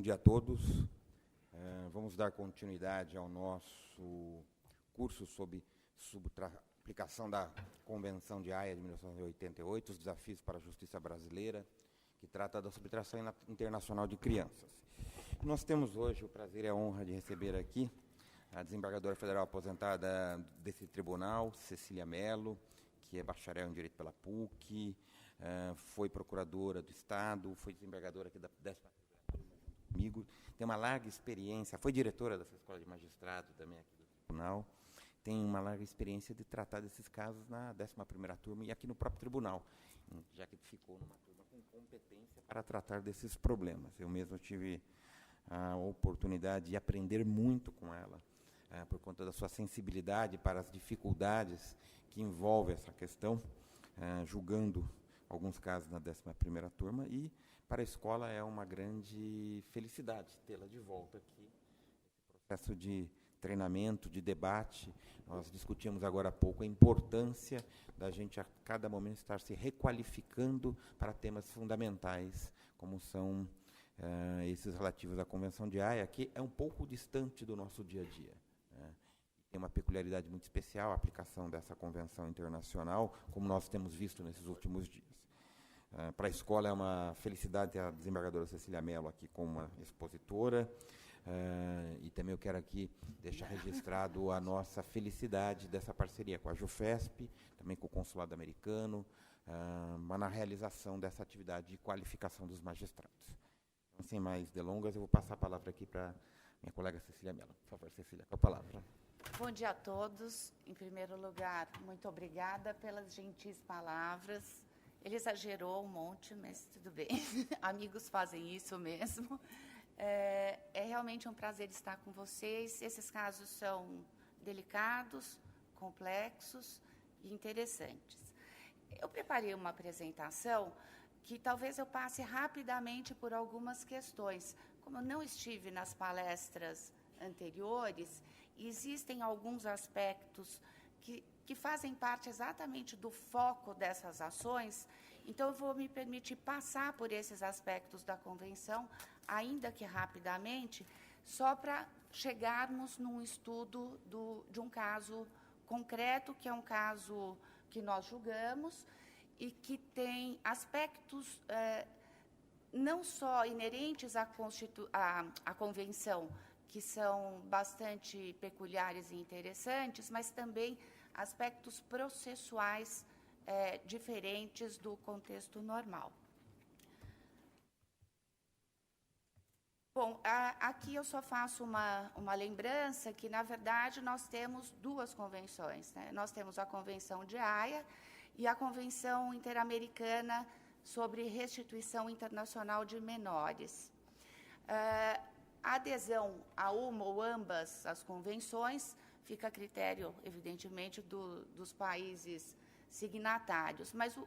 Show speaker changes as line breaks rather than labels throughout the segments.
Bom dia a todos. Vamos dar continuidade ao nosso curso sobre aplicação da Convenção de Haia de 1988, os desafios para a justiça brasileira, que trata da subtração internacional de crianças. Nós temos hoje o prazer e a honra de receber aqui a desembargadora federal aposentada desse tribunal, Cecília Mello, que é bacharel em Direito pela PUC, foi procuradora do Estado, foi desembargadora aqui da 10ª comigo, tem uma larga experiência, foi diretora dessa escola de magistrado também aqui do tribunal, tem uma larga experiência de tratar desses casos na 11ª turma e aqui no próprio tribunal, já que ficou numa turma com competência para tratar desses problemas. Eu mesmo tive a oportunidade de aprender muito com ela, por conta da sua sensibilidade para as dificuldades que envolve essa questão, julgando alguns casos na 11ª turma, e para a escola é uma grande felicidade tê-la de volta aqui. Esse processo de treinamento, de debate, nós discutimos agora há pouco a importância da gente a cada momento estar se requalificando para temas fundamentais, como são esses relativos à Convenção de Haia, que é um pouco distante do nosso dia a dia. Tem uma peculiaridade muito especial a aplicação dessa convenção internacional, como nós temos visto nesses últimos dias. Para a escola é uma felicidade ter a desembargadora Cecília Mello aqui como uma expositora, e também eu quero aqui deixar registrado a nossa felicidade dessa parceria com a JUFESP, também com o Consulado Americano, na realização dessa atividade de qualificação dos magistrados. Então, sem mais delongas, eu vou passar a palavra aqui para minha colega Cecília Mello. Por favor, Cecília, com a palavra.
Bom dia a todos. Em primeiro lugar, muito obrigada pelas gentis palavras. Ele exagerou um monte, mas tudo bem. Amigos fazem isso mesmo. É realmente um prazer estar com vocês. Esses casos são delicados, complexos e interessantes. Eu preparei uma apresentação que talvez eu passe rapidamente por algumas questões. Como eu não estive nas palestras anteriores, existem alguns aspectos que fazem parte exatamente do foco dessas ações, então eu vou me permitir passar por esses aspectos da Convenção, ainda que rapidamente, só para chegarmos num estudo de um caso concreto, que é um caso que nós julgamos e que tem aspectos não só inerentes à Convenção, que são bastante peculiares e interessantes, mas também aspectos processuais diferentes do contexto normal. Bom, aqui eu só faço uma lembrança que, na verdade, nós temos duas convenções, né? Nós temos a Convenção de Haia e a Convenção Interamericana sobre Restituição Internacional de Menores. A adesão a uma ou ambas as convenções fica a critério, evidentemente, dos países signatários, mas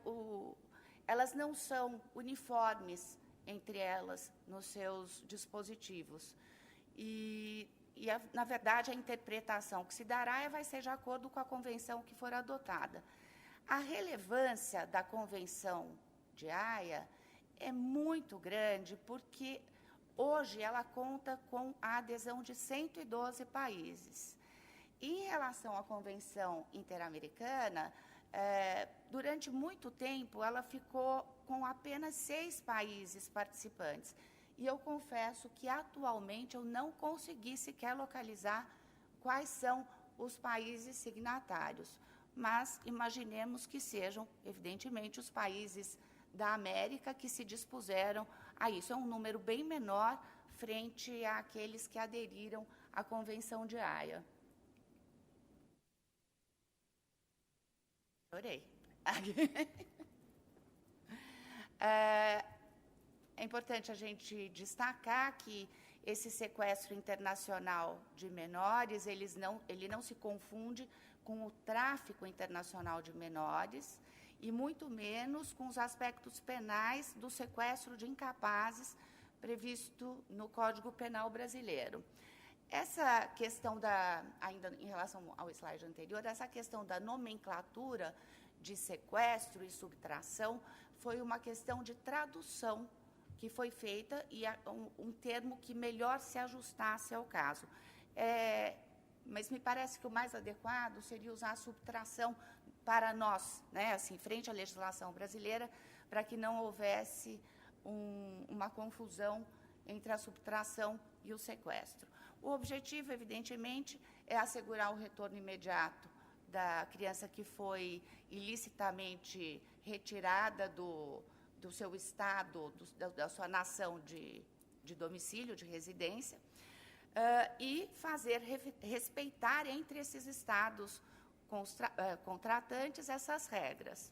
elas não são uniformes entre elas nos seus dispositivos. Na verdade, a interpretação que se dará vai ser de acordo com a convenção que for adotada. A relevância da Convenção de Haia é muito grande, porque hoje ela conta com a adesão de 112 países. Em relação à Convenção Interamericana, durante muito tempo ela ficou com apenas 6 países participantes. E eu confesso que atualmente eu não consegui sequer localizar quais são os países signatários. Mas imaginemos que sejam, evidentemente, os países da América que se dispuseram a isso. É um número bem menor frente àqueles que aderiram à Convenção de Haia. Chorei. É importante a gente destacar que esse sequestro internacional de menores, ele não se confunde com o tráfico internacional de menores, e muito menos com os aspectos penais do sequestro de incapazes previsto no Código Penal brasileiro. Essa questão ainda em relação ao slide anterior, essa questão da nomenclatura de sequestro e subtração foi uma questão de tradução que foi feita e um termo que melhor se ajustasse ao caso. Mas me parece que o mais adequado seria usar a subtração para nós, né, assim, frente à legislação brasileira, para que não houvesse uma confusão entre a subtração e o sequestro. O objetivo, evidentemente, é assegurar o retorno imediato da criança que foi ilicitamente retirada do seu estado, da sua nação de domicílio, de residência, e fazer respeitar entre esses estados contratantes essas regras.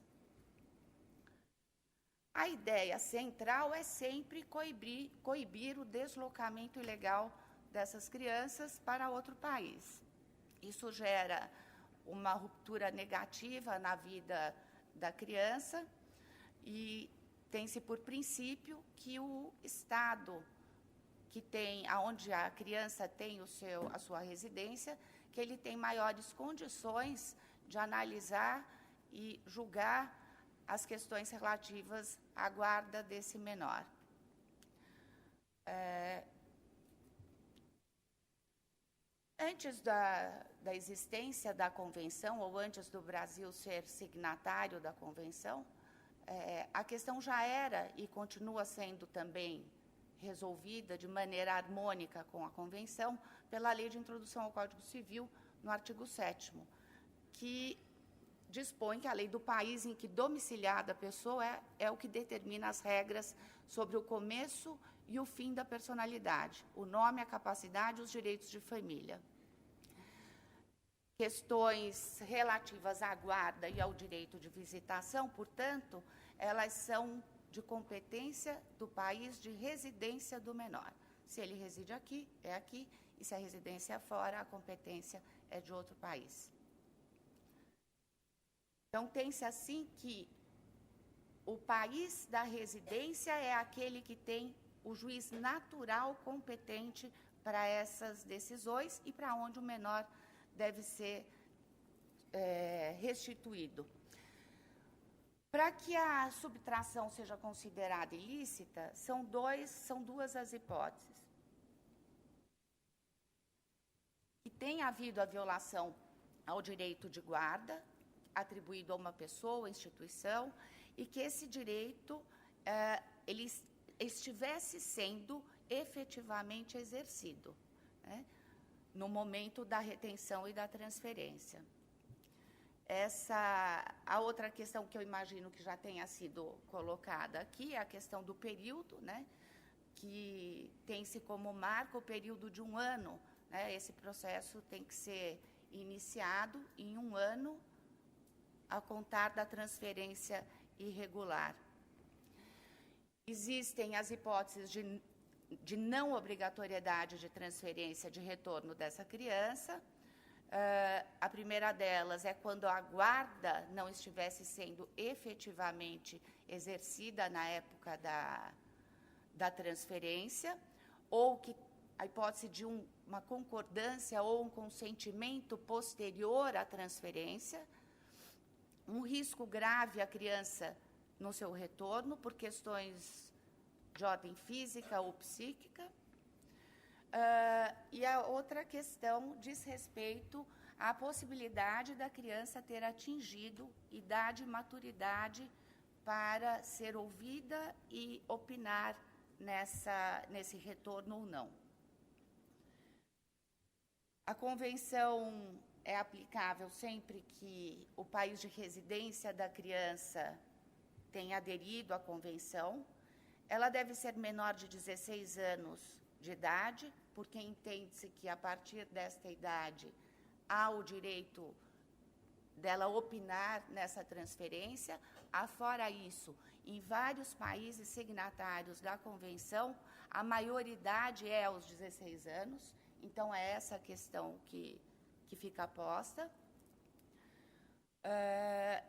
A ideia central é sempre coibir o deslocamento ilegal dessas crianças para outro país. Isso gera uma ruptura negativa na vida da criança e tem-se por princípio que o Estado onde a criança tem a sua residência, que ele tem maiores condições de analisar e julgar as questões relativas à guarda desse menor. Antes da existência da convenção, ou antes do Brasil ser signatário da convenção, a questão já era e continua sendo também resolvida de maneira harmônica com a convenção pela Lei de Introdução ao Código Civil, no artigo 7º, que dispõe que a lei do país em que domiciliada a pessoa é o que determina as regras sobre o começo e o fim da personalidade, o nome, a capacidade e os direitos de família. Questões relativas à guarda e ao direito de visitação, portanto, elas são de competência do país de residência do menor. Se ele reside aqui, é aqui, e se a residência é fora, a competência é de outro país. Então, tem-se assim que o país da residência é aquele que tem o juiz natural competente para essas decisões e para onde o menor deve ser restituído. Para que a subtração seja considerada ilícita, são duas as hipóteses. Que tenha havido a violação ao direito de guarda, atribuído a uma pessoa, instituição, e que esse direito ele estivesse sendo efetivamente exercido, né, no momento da retenção e da transferência. A outra questão que eu imagino que já tenha sido colocada aqui é a questão do período, né, que tem-se como marco o período de 1 ano. Né, esse processo tem que ser iniciado em 1 ano a contar da transferência irregular. Existem as hipóteses de não obrigatoriedade de transferência de retorno dessa criança. A primeira delas é quando a guarda não estivesse sendo efetivamente exercida na época da transferência, ou que a hipótese de uma concordância ou um consentimento posterior à transferência, um risco grave à criança no seu retorno por questões de ordem física ou psíquica. E a outra questão diz respeito à possibilidade da criança ter atingido idade e maturidade para ser ouvida e opinar nesse retorno ou não. A convenção é aplicável sempre que o país de residência da criança tenha aderido à convenção. Ela deve ser menor de 16 anos de idade, porque entende-se que, a partir desta idade, há o direito dela opinar nessa transferência. Afora isso, em vários países signatários da Convenção, a maioridade é aos 16 anos, então é essa a questão que fica posta.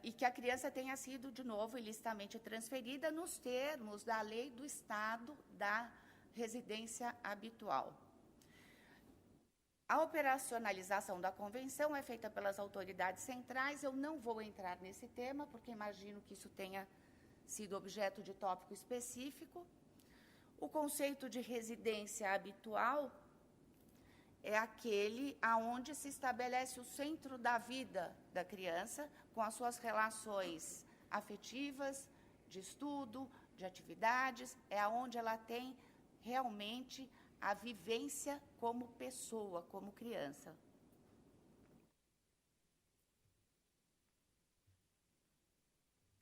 E que a criança tenha sido, de novo, ilicitamente transferida nos termos da lei do Estado da residência habitual. A operacionalização da convenção é feita pelas autoridades centrais. Eu não vou entrar nesse tema, porque imagino que isso tenha sido objeto de tópico específico. O conceito de residência habitual é aquele aonde se estabelece o centro da vida da criança, com as suas relações afetivas, de estudo, de atividades, é aonde ela tem realmente a vivência como pessoa, como criança.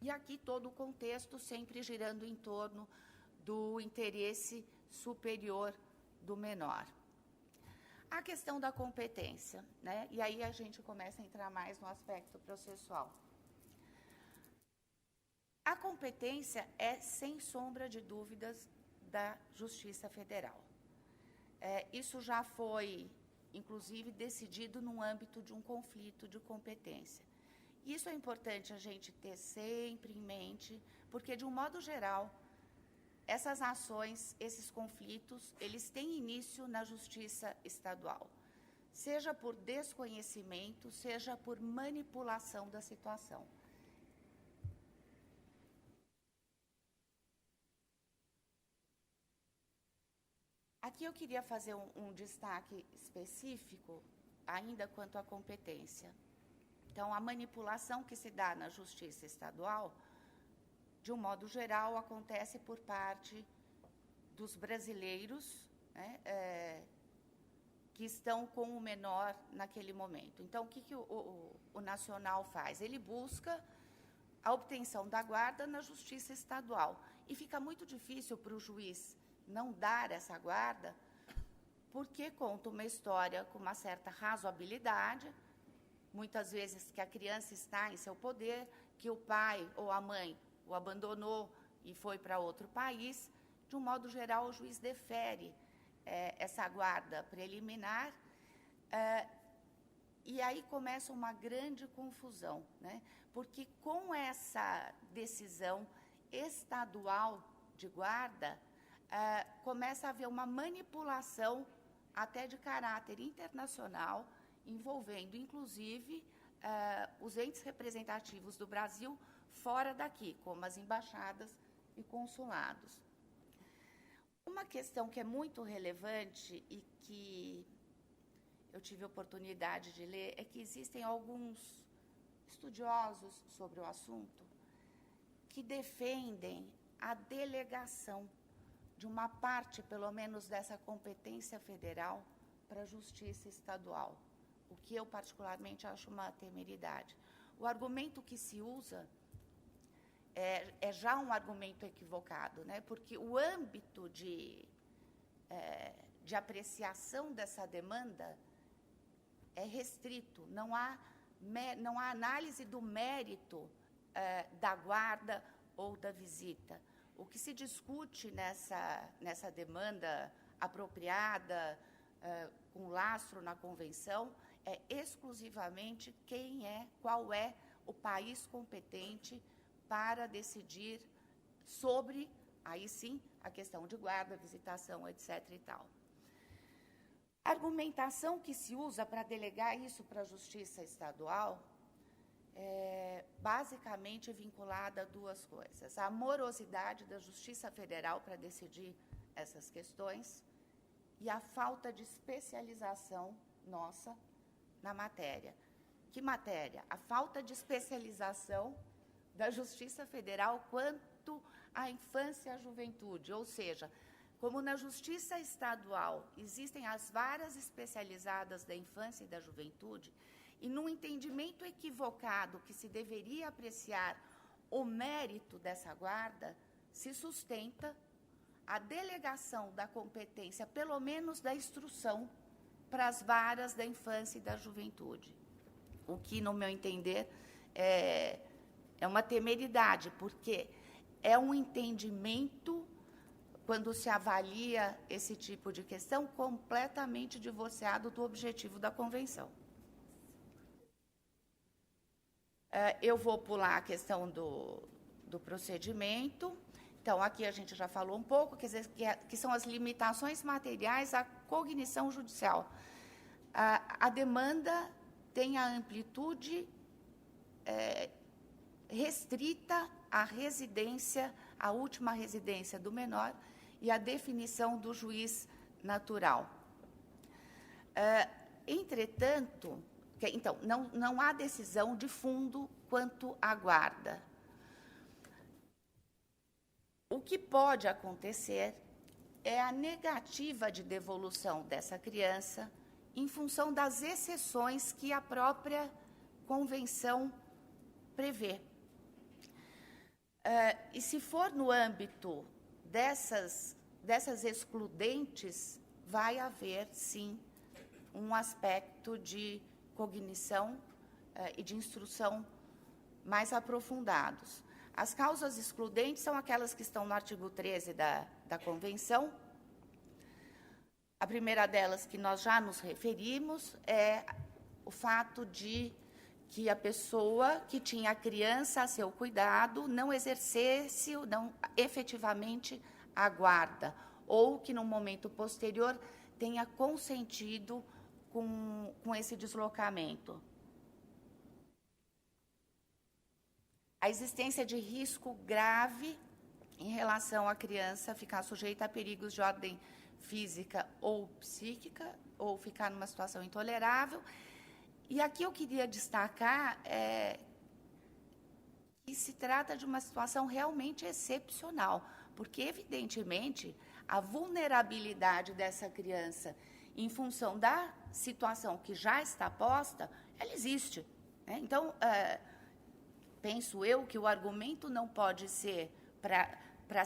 E aqui todo o contexto sempre girando em torno do interesse superior do menor. A questão da competência, né? E aí a gente começa a entrar mais no aspecto processual. A competência é, sem sombra de dúvidas, da Justiça Federal. Isso já foi, inclusive, decidido no âmbito de um conflito de competência. Isso é importante a gente ter sempre em mente, porque, de um modo geral, essas ações, esses conflitos, eles têm início na Justiça Estadual, seja por desconhecimento, seja por manipulação da situação. Aqui eu queria fazer um destaque específico, ainda quanto à competência. Então, a manipulação que se dá na Justiça Estadual, de um modo geral, acontece por parte dos brasileiros, né, que estão com o menor naquele momento. Então, o que o nacional faz? Ele busca a obtenção da guarda na Justiça Estadual. E fica muito difícil para o juiz não dar essa guarda, porque conta uma história com uma certa razoabilidade, muitas vezes que a criança está em seu poder, que o pai ou a mãe o abandonou e foi para outro país. De um modo geral, o juiz defere essa guarda preliminar, e aí começa uma grande confusão, né? Porque com essa decisão estadual de guarda, começa a haver uma manipulação até de caráter internacional, envolvendo, inclusive, os entes representativos do Brasil fora daqui, como as embaixadas e consulados. Uma questão que é muito relevante e que eu tive a oportunidade de ler é que existem alguns estudiosos sobre o assunto que defendem a delegação de uma parte, pelo menos, dessa competência federal para a Justiça Estadual, o que eu particularmente acho uma temeridade. O argumento que se usa é já um argumento equivocado, né? Porque o âmbito de apreciação dessa demanda é restrito, não há análise do mérito da guarda ou da visita. O que se discute nessa demanda apropriada, com lastro na convenção, é exclusivamente qual é o país competente para decidir sobre, aí sim, a questão de guarda, visitação, etc. e tal. A argumentação que se usa para delegar isso para a Justiça Estadual é basicamente vinculada a duas coisas: a morosidade da Justiça Federal para decidir essas questões e a falta de especialização nossa na matéria. Que matéria? A falta de especialização da Justiça Federal quanto à infância e à juventude, ou seja, como na Justiça Estadual existem as varas especializadas da infância e da juventude, e num entendimento equivocado que se deveria apreciar o mérito dessa guarda, se sustenta a delegação da competência, pelo menos da instrução, para as varas da infância e da juventude. O que, no meu entender, é uma temeridade, porque é um entendimento, quando se avalia esse tipo de questão, completamente divorciado do objetivo da Convenção. Eu vou pular a questão do procedimento. Então, aqui a gente já falou um pouco, quer dizer, que são as limitações materiais à cognição judicial. A demanda tem a amplitude restrita à residência, à última residência do menor, e a definição do juiz natural. Entretanto, então, não há decisão de fundo quanto à guarda. O que pode acontecer é a negativa de devolução dessa criança em função das exceções que a própria convenção prevê. E se for no âmbito dessas excludentes, vai haver, sim, um aspecto de cognição e de instrução mais aprofundados. As causas excludentes são aquelas que estão no artigo 13 da Convenção. A primeira delas, que nós já nos referimos, é o fato de que a pessoa que tinha a criança a seu cuidado não exercesse efetivamente a guarda, ou que, no momento posterior, tenha consentido com esse deslocamento. A existência de risco grave em relação à criança ficar sujeita a perigos de ordem física ou psíquica, ou ficar numa situação intolerável. E aqui eu queria destacar que se trata de uma situação realmente excepcional, porque, evidentemente, a vulnerabilidade dessa criança, em função da situação que já está posta, ela existe, né? Então, penso eu que o argumento não pode ser para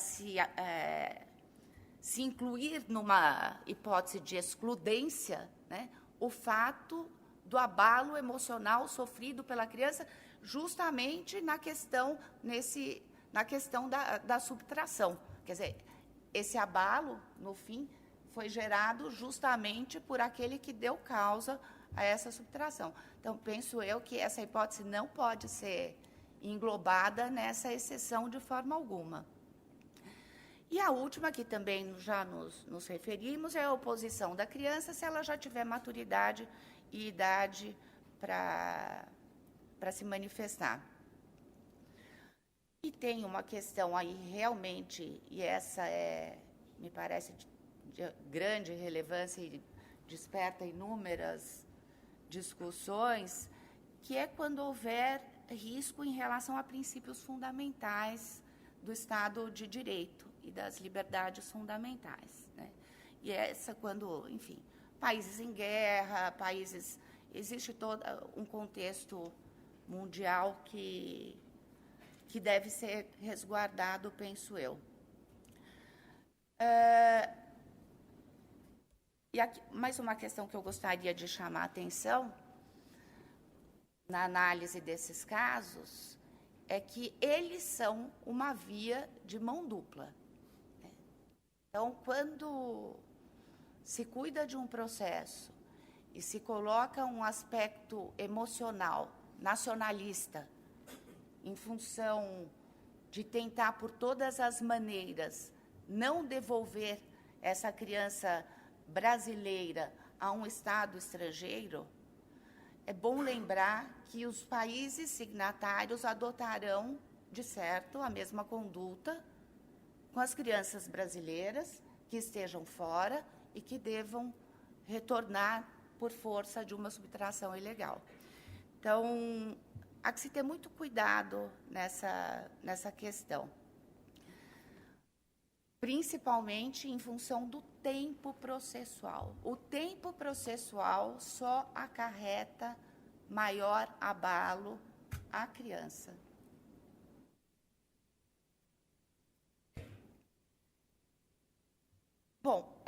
se incluir numa hipótese de excludência, né, o fato do abalo emocional sofrido pela criança, justamente na questão da subtração. Quer dizer, esse abalo, no fim, foi gerado justamente por aquele que deu causa a essa subtração. Então, penso eu que essa hipótese não pode ser englobada nessa exceção de forma alguma. E a última, que também já nos referimos, é a oposição da criança, se ela já tiver maturidade e idade para se manifestar. E tem uma questão aí realmente, e essa me parece de grande relevância e desperta inúmeras discussões, que é quando houver risco em relação a princípios fundamentais do Estado de Direito e das liberdades fundamentais, né? E essa quando, enfim, países em guerra, existe todo um contexto mundial que deve ser resguardado, penso eu. E aqui, mais uma questão que eu gostaria de chamar a atenção na análise desses casos é que eles são uma via de mão dupla. Então, quando se cuida de um processo e se coloca um aspecto emocional, nacionalista, em função de tentar, por todas as maneiras, não devolver essa criança brasileira a um Estado estrangeiro, é bom lembrar que os países signatários adotarão, de certo, a mesma conduta com as crianças brasileiras que estejam fora e que devam retornar por força de uma subtração ilegal. Então, há que se ter muito cuidado nessa questão, principalmente em função do tempo processual. O tempo processual só acarreta maior abalo à criança. Bom,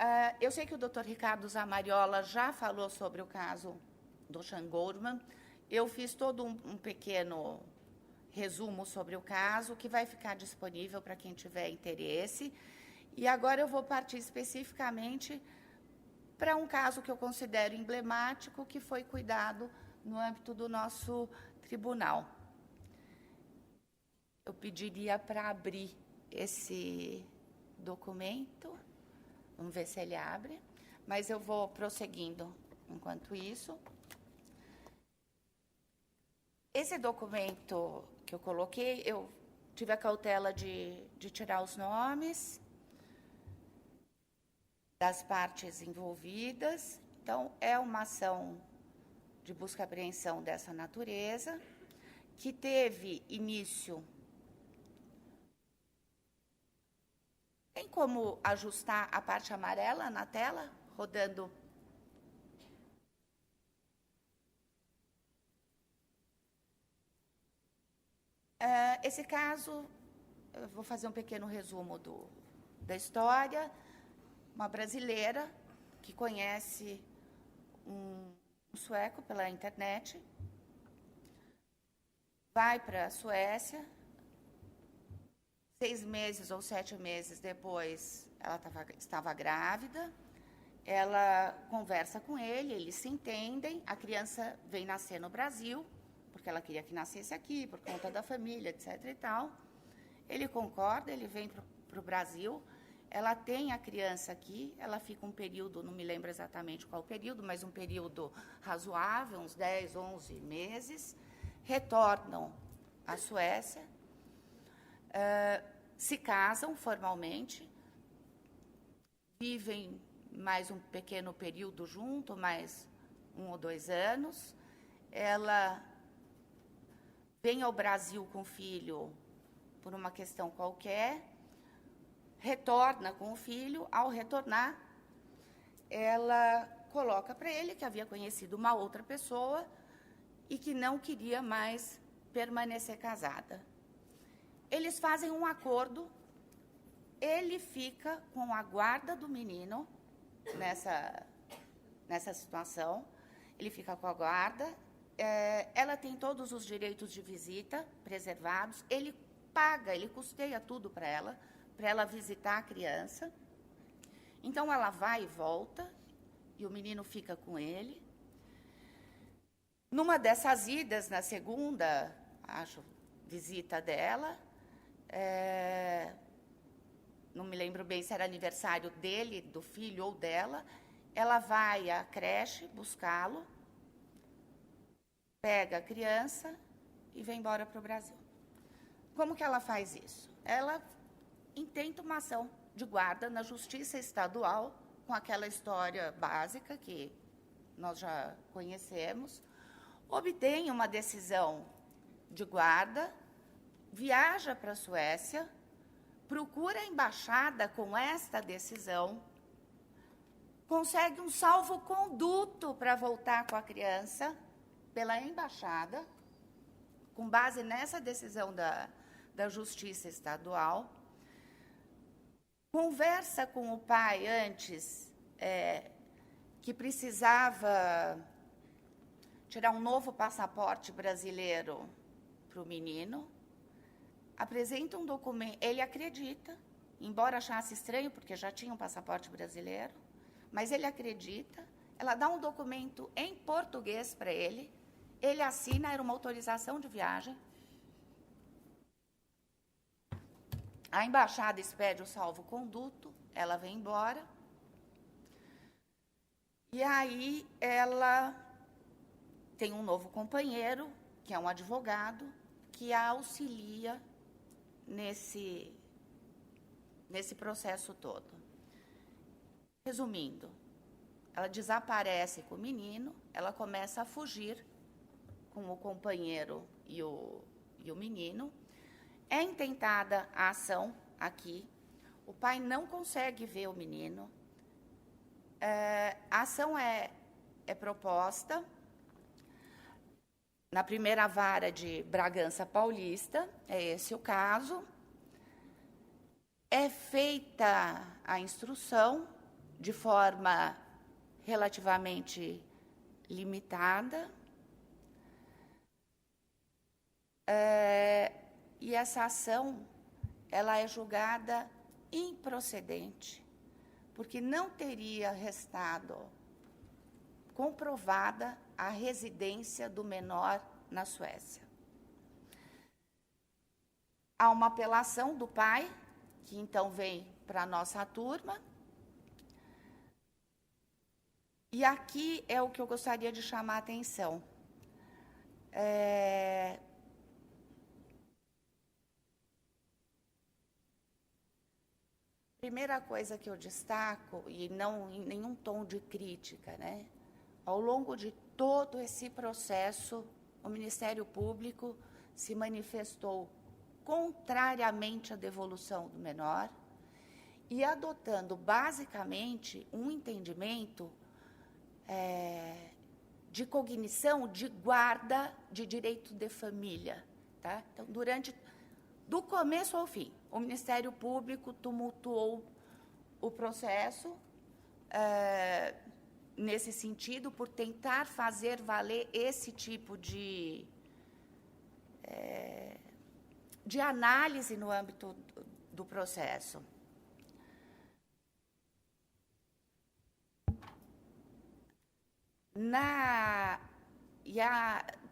eu sei que o Dr. Ricardo Zamariola já falou sobre o caso do Sean Goldman. Eu fiz todo um pequeno resumo sobre o caso, que vai ficar disponível para quem tiver interesse. E agora eu vou partir especificamente para um caso que eu considero emblemático, que foi cuidado no âmbito do nosso tribunal. Eu pediria para abrir esse documento. Vamos ver se ele abre, mas eu vou prosseguindo enquanto isso. Esse documento que eu coloquei, eu tive a cautela de tirar os nomes. das partes envolvidas. Então, é uma ação de busca e apreensão dessa natureza, que teve início. Tem como ajustar a parte amarela na tela, rodando? Esse caso, eu vou fazer um pequeno resumo da história. Uma brasileira que conhece um sueco pela internet, vai para a Suécia, 6 meses ou 7 meses depois, ela estava grávida, ela conversa com ele, eles se entendem, a criança vem nascer no Brasil, porque ela queria que nascesse aqui, por conta da família, etc. e tal. Ele concorda, ele vem para o Brasil, ela tem a criança aqui, ela fica um período, não me lembro exatamente qual período, mas um período razoável, uns 10, 11 meses, retornam à Suécia, se casam formalmente, vivem mais um pequeno período junto, mais 1 ou 2 anos. Ela vem ao Brasil com o filho por uma questão qualquer, retorna com o filho. Ao retornar, ela coloca para ele que havia conhecido uma outra pessoa e que não queria mais permanecer casada. Eles fazem um acordo, ele fica com a guarda do menino nessa situação, ele fica com a guarda, ela tem todos os direitos de visita preservados, ele paga, ele custeia tudo para ela visitar a criança. Então, ela vai e volta, e o menino fica com ele. Numa dessas idas, na segunda, acho, visita dela, não me lembro bem se era aniversário dele, do filho ou dela, ela vai à creche buscá-lo, pega a criança e vem embora para o Brasil. Como que ela faz isso? Ela intenta uma ação de guarda na Justiça Estadual, com aquela história básica que nós já conhecemos, obtém uma decisão de guarda, viaja para a Suécia, procura a embaixada com esta decisão, consegue um salvo-conduto para voltar com a criança pela embaixada, com base nessa decisão da Justiça Estadual, conversa com o pai antes, que precisava tirar um novo passaporte brasileiro para o menino, apresenta um documento, ele acredita, embora achasse estranho, porque já tinha um passaporte brasileiro, mas ele acredita, ela dá um documento em português para ele assina, era uma autorização de viagem. A embaixada expede o salvo-conduto, ela vem embora, e aí ela tem um novo companheiro, que é um advogado, que a auxilia nesse processo todo. Resumindo, ela desaparece com o menino, ela começa a fugir com o companheiro e o menino. É intentada a ação aqui, o pai não consegue ver o menino, a ação é proposta na primeira vara de Bragança Paulista, é esse o caso, é feita a instrução de forma relativamente limitada, e essa ação ela é julgada improcedente, porque não teria restado comprovada a residência do menor na Suécia. Há uma apelação do pai, que então vem para a nossa turma, e aqui é o que eu gostaria de chamar a atenção. Primeira coisa que eu destaco, e não em nenhum tom de crítica, né? Ao longo de todo esse processo, o Ministério Público se manifestou contrariamente à devolução do menor e adotando, basicamente, um entendimento de cognição de guarda de direito de família. Tá? Então, do começo ao fim, o Ministério Público tumultuou o processo nesse sentido, por tentar fazer valer esse tipo de análise no âmbito do processo.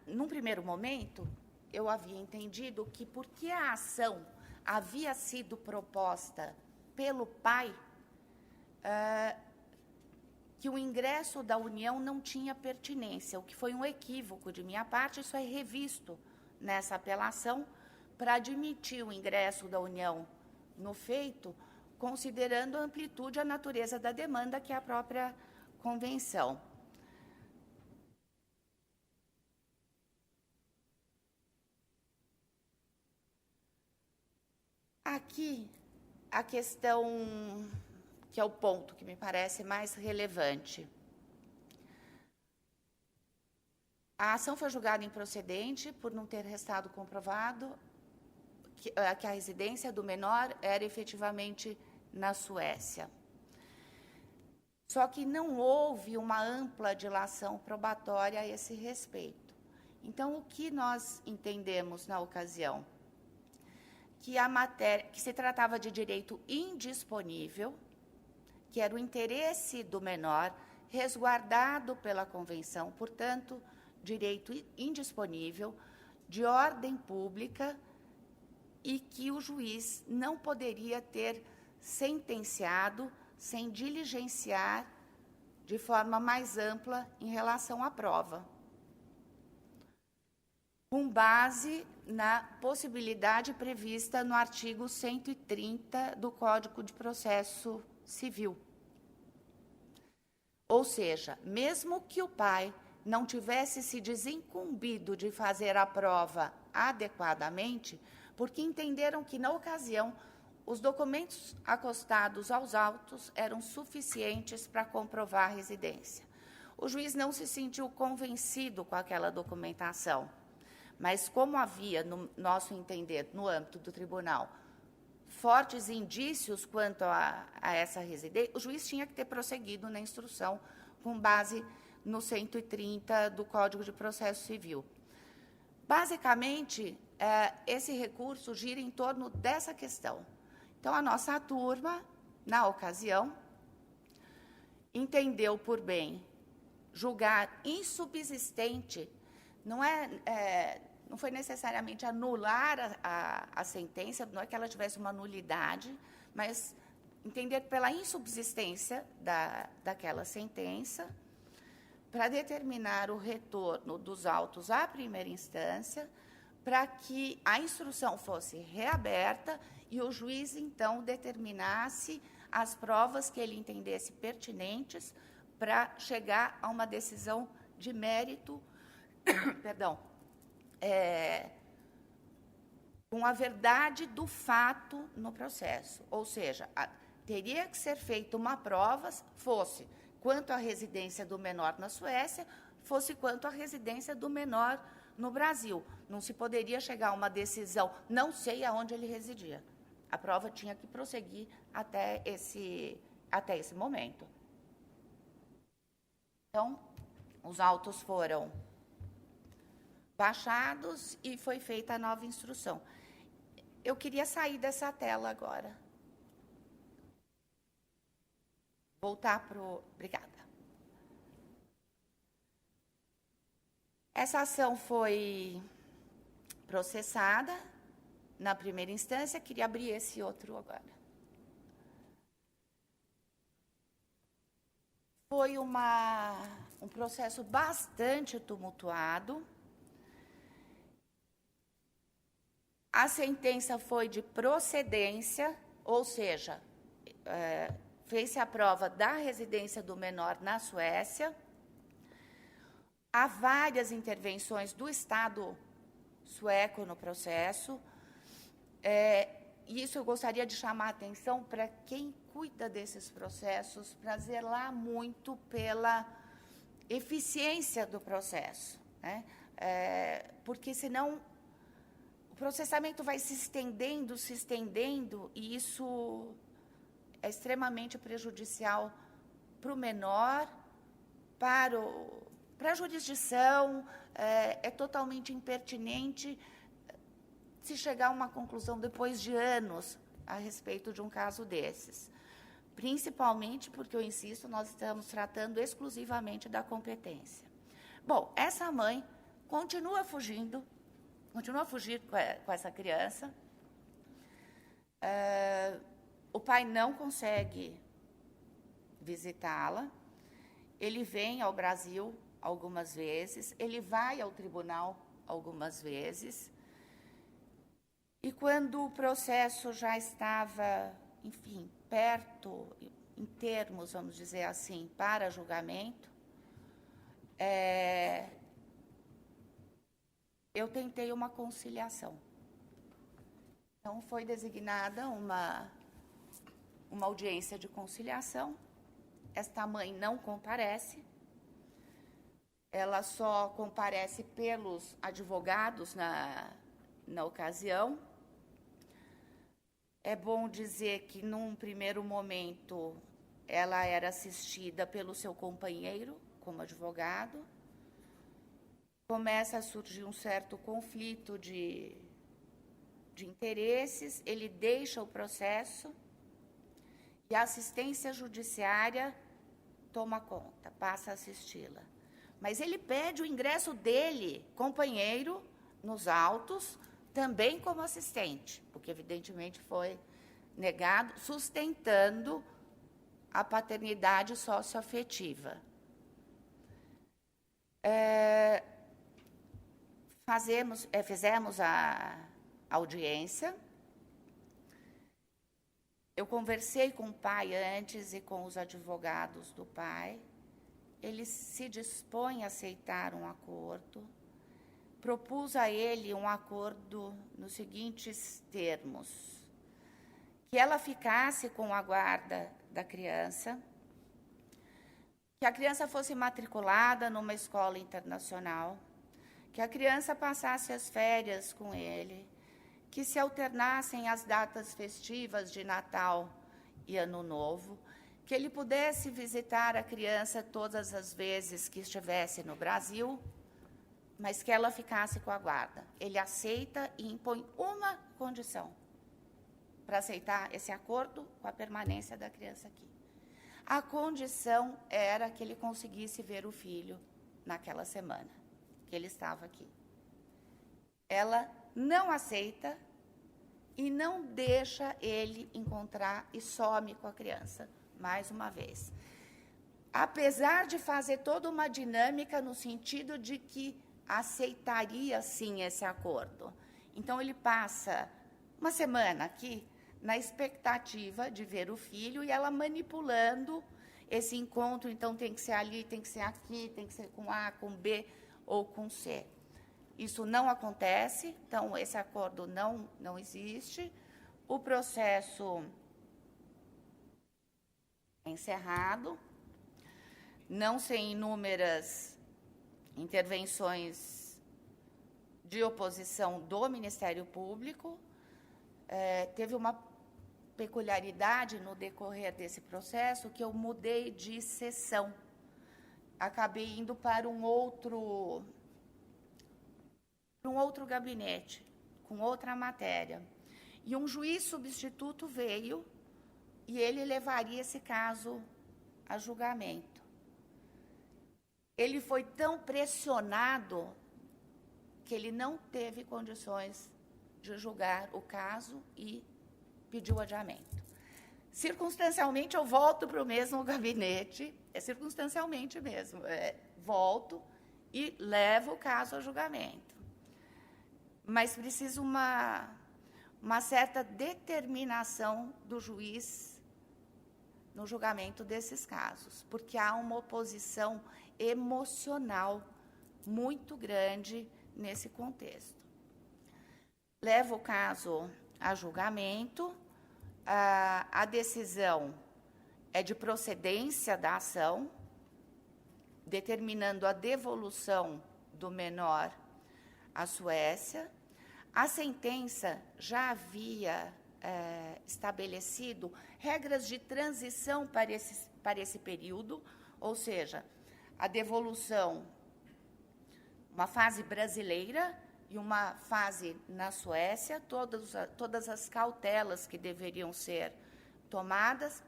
Num primeiro momento, eu havia entendido que, porque a ação havia sido proposta pelo pai, que o ingresso da união não tinha pertinência, o que foi um equívoco de minha parte. Isso é revisto nessa apelação para admitir o ingresso da união no feito, considerando a amplitude e a natureza da demanda, que é a própria convenção. Aqui, a questão, que é o ponto que me parece mais relevante. A ação foi julgada improcedente por não ter restado comprovado que a residência do menor era efetivamente na Suécia. Só que não houve uma ampla dilação probatória a esse respeito. Então, o que nós entendemos na ocasião? Que se tratava de direito indisponível, que era o interesse do menor resguardado pela convenção, portanto, direito indisponível, de ordem pública, e que o juiz não poderia ter sentenciado sem diligenciar de forma mais ampla em relação à prova, com base na possibilidade prevista no artigo 130 do Código de Processo Civil. Ou seja, mesmo que o pai não tivesse se desincumbido de fazer a prova adequadamente, porque entenderam que, na ocasião, os documentos acostados aos autos eram suficientes para comprovar a residência. O juiz não se sentiu convencido com aquela documentação, mas como havia, no nosso entender, no âmbito do tribunal, fortes indícios quanto a essa residência, o juiz tinha que ter prosseguido na instrução com base no 130 do Código de Processo Civil. Basicamente, esse recurso gira em torno dessa questão. Então, a nossa turma, na ocasião, entendeu por bem julgar insubsistente, não foi necessariamente anular a sentença, não é que ela tivesse uma nulidade, mas entender pela insubsistência daquela sentença, para determinar o retorno dos autos à primeira instância, para que a instrução fosse reaberta e o juiz, então, determinasse as provas que ele entendesse pertinentes para chegar a uma decisão de mérito, com a verdade do fato no processo. Ou seja, teria que ser feita uma prova, fosse quanto à residência do menor na Suécia, fosse quanto à residência do menor no Brasil. Não se poderia chegar a uma decisão, não sei aonde ele residia. A prova tinha que prosseguir até esse momento. Então, os autos foram baixados e foi feita a nova instrução. Eu queria sair dessa tela agora. Voltar para o... Obrigada. Essa ação foi processada na primeira instância. Queria abrir esse outro agora. Foi um processo bastante tumultuado. A sentença foi de procedência, ou seja, fez-se a prova da residência do menor na Suécia. Há várias intervenções do Estado sueco no processo. Isso eu gostaria de chamar a atenção para quem cuida desses processos, para zelar muito pela eficiência do processo, né? Porque, senão, o processamento vai se estendendo, e isso é extremamente prejudicial para o menor, para a jurisdição, é totalmente impertinente se chegar a uma conclusão depois de anos a respeito de um caso desses. Principalmente porque, eu insisto, nós estamos tratando exclusivamente da competência. Bom, essa mãe continua a fugir com essa criança. O pai não consegue visitá-la. Ele vem ao Brasil algumas vezes, ele vai ao tribunal algumas vezes. E quando o processo já estava, enfim, perto, em termos, vamos dizer assim, para julgamento, eu tentei uma conciliação. Então, foi designada uma audiência de conciliação. Esta mãe não comparece, ela só comparece pelos advogados na ocasião. É bom dizer que, num primeiro momento, ela era assistida pelo seu companheiro como advogado. Começa a surgir um certo conflito de interesses, ele deixa o processo e a assistência judiciária toma conta, passa a assisti-la. Mas ele pede o ingresso dele, companheiro, nos autos, também como assistente, porque, evidentemente, foi negado, sustentando a paternidade socioafetiva. Fizemos a audiência. Eu conversei com o pai antes e com os advogados do pai. Ele se dispõe a aceitar um acordo. Propus a ele um acordo nos seguintes termos: que ela ficasse com a guarda da criança, que a criança fosse matriculada numa escola internacional, que a criança passasse as férias com ele, que se alternassem as datas festivas de Natal e Ano Novo, que ele pudesse visitar a criança todas as vezes que estivesse no Brasil, mas que ela ficasse com a guarda. Ele aceita e impõe uma condição para aceitar esse acordo com a permanência da criança aqui. A condição era que ele conseguisse ver o filho naquela semana que ele estava aqui. Ela não aceita e não deixa ele encontrar e some com a criança, mais uma vez. Apesar de fazer toda uma dinâmica no sentido de que aceitaria, sim, esse acordo. Então, ele passa uma semana aqui na expectativa de ver o filho e ela manipulando esse encontro. Então, tem que ser ali, tem que ser aqui, tem que ser com A, com B ou com C. Isso não acontece, então, esse acordo não existe. O processo é encerrado, não sem inúmeras intervenções de oposição do Ministério Público. Teve uma peculiaridade no decorrer desse processo, que eu mudei de sessão. Acabei indo para um outro gabinete, com outra matéria. E um juiz substituto veio e ele levaria esse caso a julgamento. Ele foi tão pressionado que ele não teve condições de julgar o caso e pediu adiamento. Circunstancialmente, eu volto para o mesmo gabinete, circunstancialmente mesmo, volto e levo o caso a julgamento. Mas preciso uma certa determinação do juiz no julgamento desses casos, porque há uma oposição emocional muito grande nesse contexto. Leva o caso a julgamento, a decisão é de procedência da ação, determinando a devolução do menor à Suécia. A sentença já havia estabelecido regras de transição para esse período, ou seja, a devolução, uma fase brasileira e uma fase na Suécia, todas as cautelas que deveriam ser tomadas.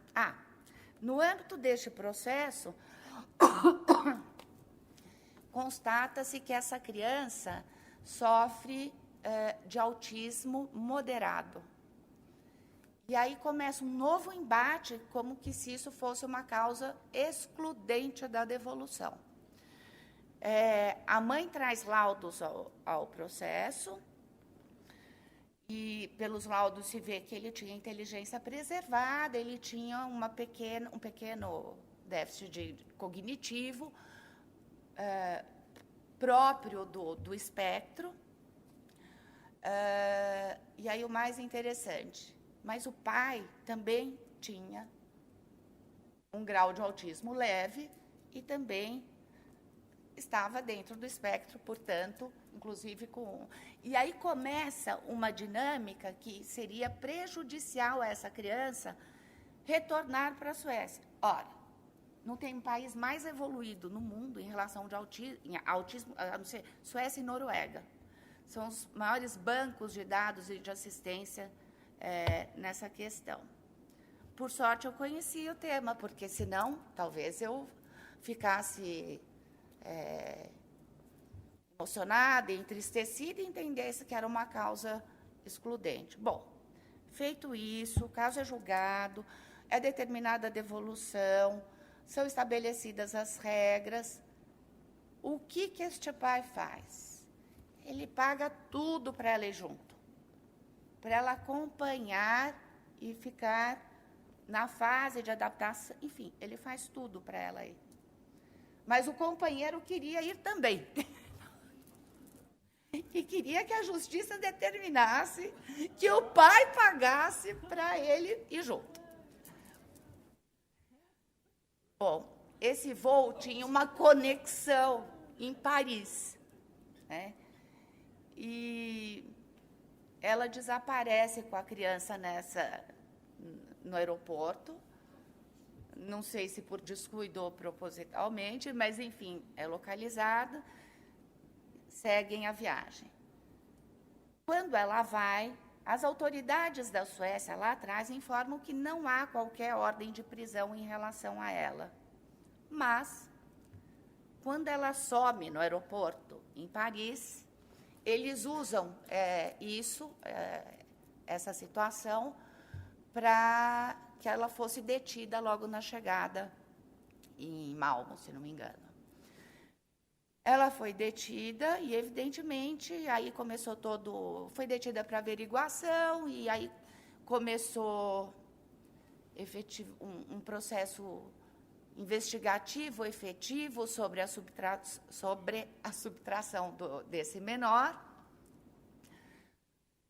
No âmbito deste processo, constata-se que essa criança sofre de autismo moderado. E aí começa um novo embate, como que se isso fosse uma causa excludente da devolução. A mãe traz laudos ao processo, e pelos laudos se vê que ele tinha inteligência preservada, ele tinha um pequeno déficit cognitivo próprio do espectro. E aí o mais interessante, mas o pai também tinha um grau de autismo leve e também estava dentro do espectro, portanto, inclusive com... E aí começa uma dinâmica que seria prejudicial a essa criança retornar para a Suécia. Ora, não tem um país mais evoluído no mundo em relação ao autismo, a não ser Suécia e Noruega. São os maiores bancos de dados e de assistência nessa questão. Por sorte, eu conhecia o tema, porque, senão, talvez eu ficasse emocionada, entristecida e entendesse que era uma causa excludente. Bom, feito isso, o caso é julgado, é determinada a devolução, são estabelecidas as regras. O que este pai faz? Ele paga tudo para ela ir junto, para ela acompanhar e ficar na fase de adaptação. Enfim, ele faz tudo para ela ir. Mas o companheiro queria ir também. E queria que a justiça determinasse que o pai pagasse para ele ir junto. Bom, esse voo tinha uma conexão em Paris, né? E ela desaparece com a criança no aeroporto. Não sei se por descuido ou propositalmente, mas, enfim, é localizada, seguem a viagem. Quando ela vai, as autoridades da Suécia lá atrás informam que não há qualquer ordem de prisão em relação a ela. Mas, quando ela some no aeroporto, em Paris, eles usam essa situação, para que ela fosse detida logo na chegada em Malmö, se não me engano. Ela foi detida e, evidentemente, aí começou foi detida para averiguação e aí começou um processo investigativo efetivo sobre a subtração desse menor.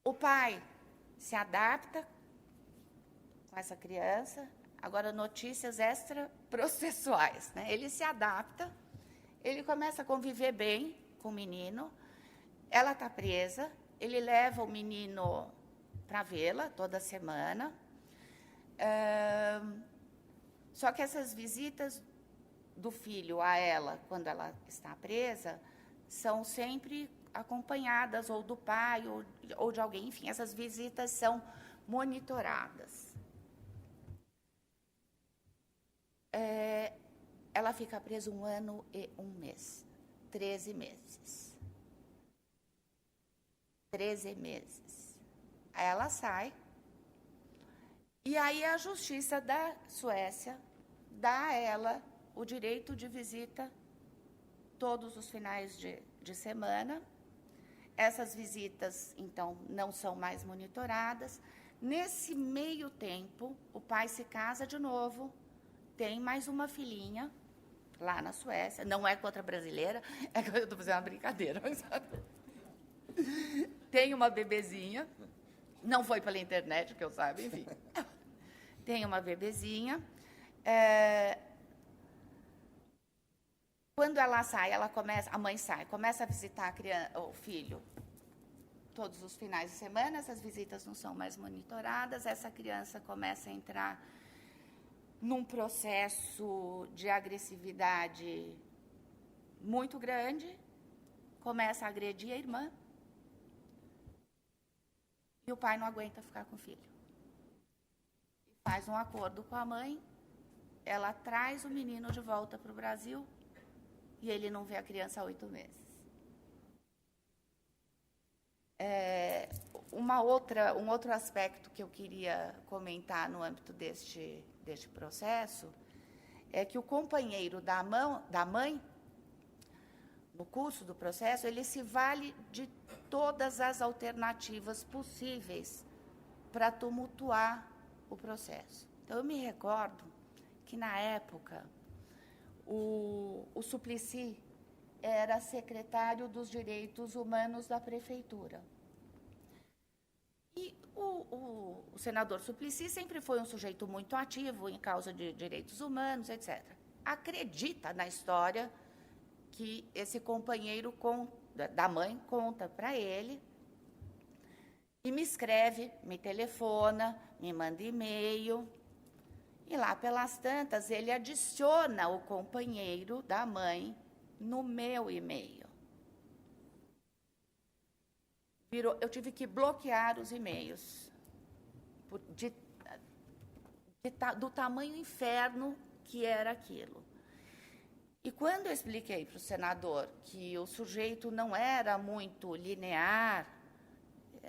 O pai se adapta com essa criança. Agora, notícias extraprocessuais, né? Ele se adapta, ele começa a conviver bem com o menino, ela está presa, ele leva o menino para vê-la toda semana. Só que essas visitas do filho a ela, quando ela está presa, são sempre acompanhadas ou do pai ou de alguém. Enfim, essas visitas são monitoradas. Ela fica presa 1 ano e 1 mês, 13 meses. 13 meses. Aí ela sai, e aí a Justiça da Suécia dá a ela o direito de visita todos os finais de semana. Essas visitas, então, não são mais monitoradas. Nesse meio tempo, o pai se casa de novo tem mais uma filhinha lá na Suécia. Não é contra a brasileira, é que eu estou fazendo uma brincadeira. Mas... tem uma bebezinha, não foi pela internet, que eu saiba, enfim. Tem uma bebezinha. Quando ela sai, a mãe sai, começa a visitar o filho todos os finais de semana, essas visitas não são mais monitoradas, essa criança começa a entrar num processo de agressividade muito grande, começa a agredir a irmã, e o pai não aguenta ficar com o filho. Faz um acordo com a mãe, ela traz o menino de volta para o Brasil, e ele não vê a criança há 8 meses. Um outro aspecto que eu queria comentar no âmbito deste processo é que o companheiro da mãe, no curso do processo, ele se vale de todas as alternativas possíveis para tumultuar o processo. Então, eu me recordo que, na época, o Suplicy era secretário dos Direitos Humanos da Prefeitura. E o senador Suplicy sempre foi um sujeito muito ativo em causa de direitos humanos, etc. Acredita na história que esse companheiro da mãe conta para ele e me escreve, me telefona, me manda e-mail. E lá pelas tantas, ele adiciona o companheiro da mãe no meu e-mail. Eu tive que bloquear os e-mails do tamanho inferno que era aquilo. E quando eu expliquei para o senador que o sujeito não era muito linear,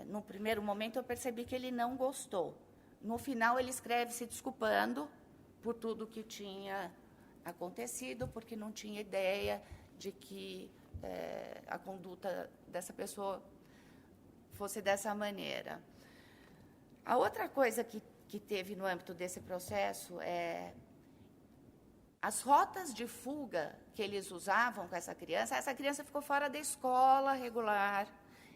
no primeiro momento eu percebi que ele não gostou. No final, ele escreve se desculpando por tudo que tinha acontecido, porque não tinha ideia de que a conduta dessa pessoa fosse dessa maneira. A outra coisa que teve no âmbito desse processo é as rotas de fuga que eles usavam com essa criança ficou fora da escola regular,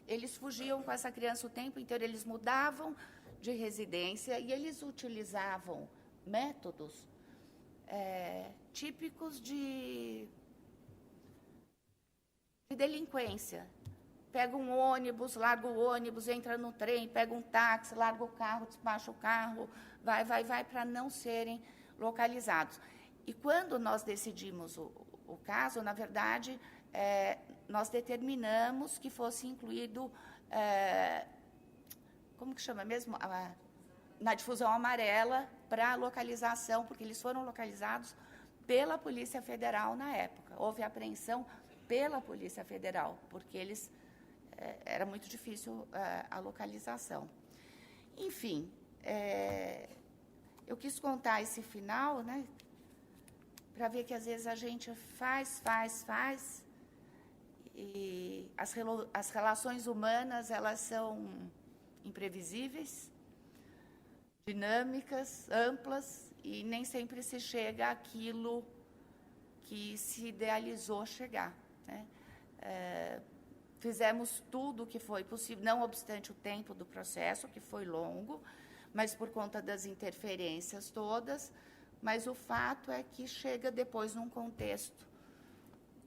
eles fugiam com essa criança o tempo inteiro, eles mudavam de residência e eles utilizavam métodos típicos de delinquência. Pega um ônibus, larga o ônibus, entra no trem, pega um táxi, larga o carro, despacha o carro, vai, para não serem localizados. E quando nós decidimos o caso, na verdade, nós determinamos que fosse incluído, como que chama mesmo? Na difusão amarela para localização, porque eles foram localizados pela Polícia Federal na época. Houve apreensão pela Polícia Federal, porque era muito difícil a localização. Enfim, eu quis contar esse final, né, para ver que, às vezes, a gente faz, e as relações humanas, elas são imprevisíveis, dinâmicas, amplas, e nem sempre se chega àquilo que se idealizou chegar, né? Fizemos tudo o que foi possível, não obstante o tempo do processo, que foi longo, mas por conta das interferências todas, mas o fato é que chega depois num contexto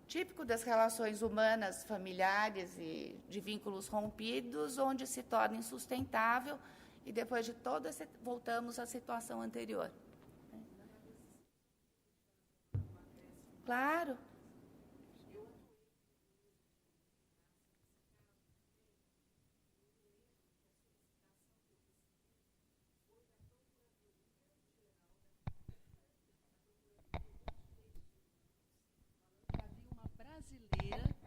típico das relações humanas, familiares e de vínculos rompidos, onde se torna insustentável e depois de todas voltamos à situação anterior. Claro.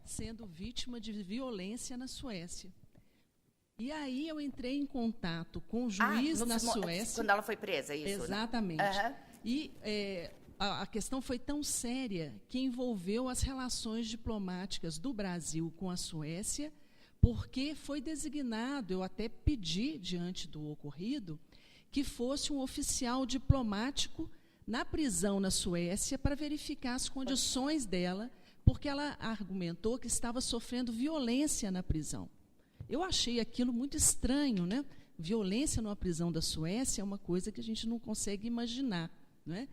Sendo vítima de violência na Suécia. E aí eu entrei em contato com o juiz na Suécia.
Quando ela foi presa, isso?
Exatamente.
Né?
E a questão foi tão séria que envolveu as relações diplomáticas do Brasil com a Suécia, porque foi designado, eu até pedi, diante do ocorrido, que fosse um oficial diplomático na prisão na Suécia para verificar as condições dela, porque ela argumentou que estava sofrendo violência na prisão. Eu achei aquilo muito estranho, né? Violência numa prisão da Suécia é uma coisa que a gente não consegue imaginar, né?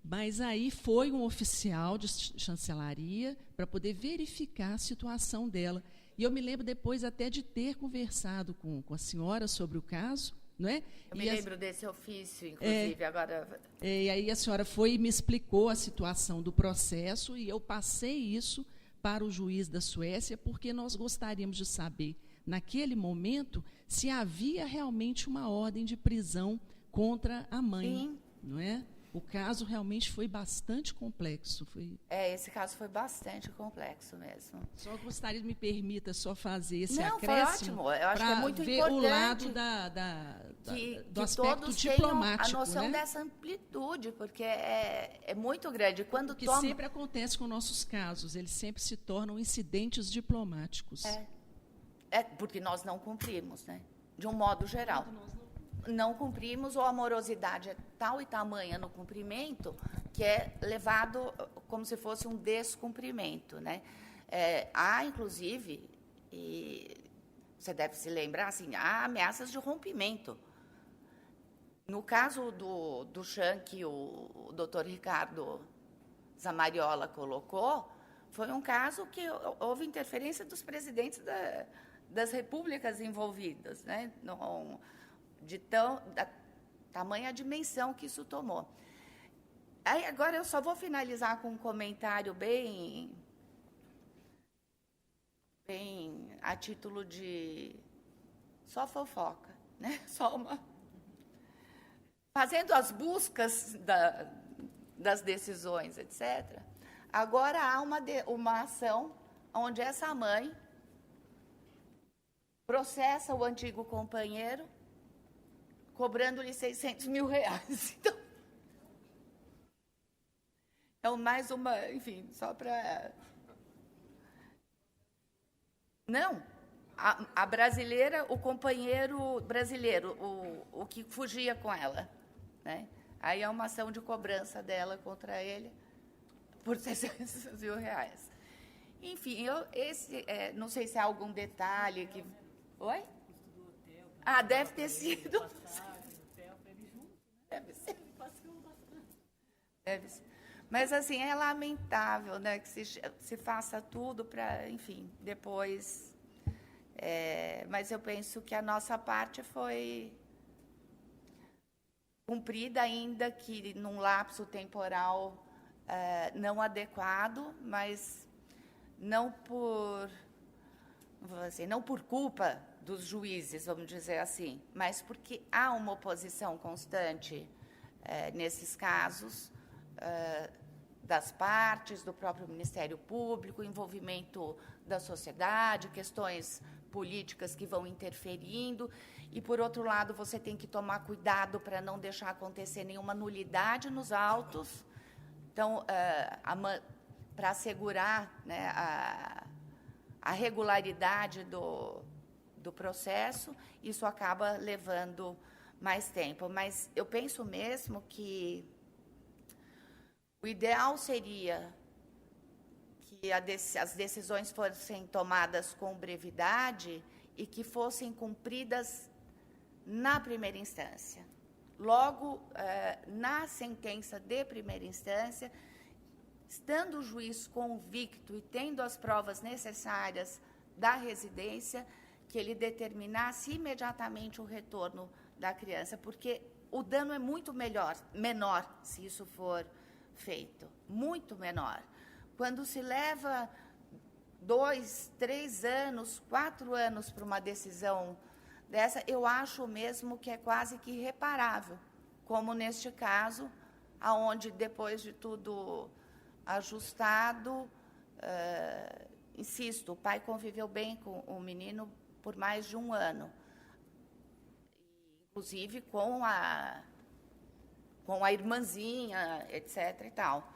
Mas aí foi um oficial de chancelaria para poder verificar a situação dela. E eu me lembro depois até de ter conversado com a senhora sobre o caso, não é?
Eu me lembro desse ofício, inclusive, agora...
E aí a senhora foi e me explicou a situação do processo, e eu passei isso para o juiz da Suécia, porque nós gostaríamos de saber, naquele momento, se havia realmente uma ordem de prisão contra a mãe.
Sim.
Não é? O caso realmente foi bastante complexo.
Esse caso foi bastante complexo mesmo.
Só gostaria de me permita só fazer esse
Não,
acréscimo.
Foi ótimo. Eu acho que é muito
ver
importante
o lado do aspecto
todos
diplomático.
Tenham a noção,
né?
Dessa amplitude, porque é muito grande. Quando
que sempre acontece com nossos casos, eles sempre se tornam incidentes diplomáticos.
Porque nós não cumprimos, né? De um modo geral. Não cumprimos, ou a morosidade é tal e tamanha no cumprimento que é levado como se fosse um descumprimento, né? Há, inclusive, e você deve se lembrar, assim, há ameaças de rompimento. No caso do Chan, que o doutor Ricardo Zamariola colocou, foi um caso que houve interferência dos presidentes das repúblicas envolvidas, né? Da tamanha dimensão que isso tomou. Aí, agora eu só vou finalizar com um comentário bem a título de só fofoca, né? Só uma fazendo as buscas das decisões, etc. Agora há uma ação onde essa mãe processa o antigo companheiro cobrando-lhe R$600 mil. Então, mais uma, enfim, só para... Não, a brasileira, o companheiro brasileiro, o que fugia com ela, né? Aí é uma ação de cobrança dela contra ele por R$600 mil. Enfim, não sei se há algum detalhe que... Oi? Deve ter sido. Deve ser. Deve ser. Mas, assim, é lamentável, né, que se faça tudo para, enfim, depois... mas eu penso que a nossa parte foi cumprida, ainda que num lapso temporal não adequado, mas não por culpa dos juízes, vamos dizer assim, mas porque há uma oposição constante nesses casos, das partes, do próprio Ministério Público, envolvimento da sociedade, questões políticas que vão interferindo, e, por outro lado, você tem que tomar cuidado para não deixar acontecer nenhuma nulidade nos autos. Então, para assegurar, né, a regularidade do processo, isso acaba levando mais tempo. Mas eu penso mesmo que o ideal seria que as decisões fossem tomadas com brevidade e que fossem cumpridas na primeira instância. Logo, na sentença de primeira instância, estando o juiz convicto e tendo as provas necessárias da residência, que ele determinasse imediatamente o retorno da criança, porque o dano é muito menor se isso for feito, muito menor. Quando se leva 2, 3 anos, 4 anos para uma decisão dessa, eu acho mesmo que é quase que irreparável, como neste caso, aonde depois de tudo ajustado, insisto, o pai conviveu bem com o menino por mais de 1 ano, inclusive com a irmãzinha, etc. e tal.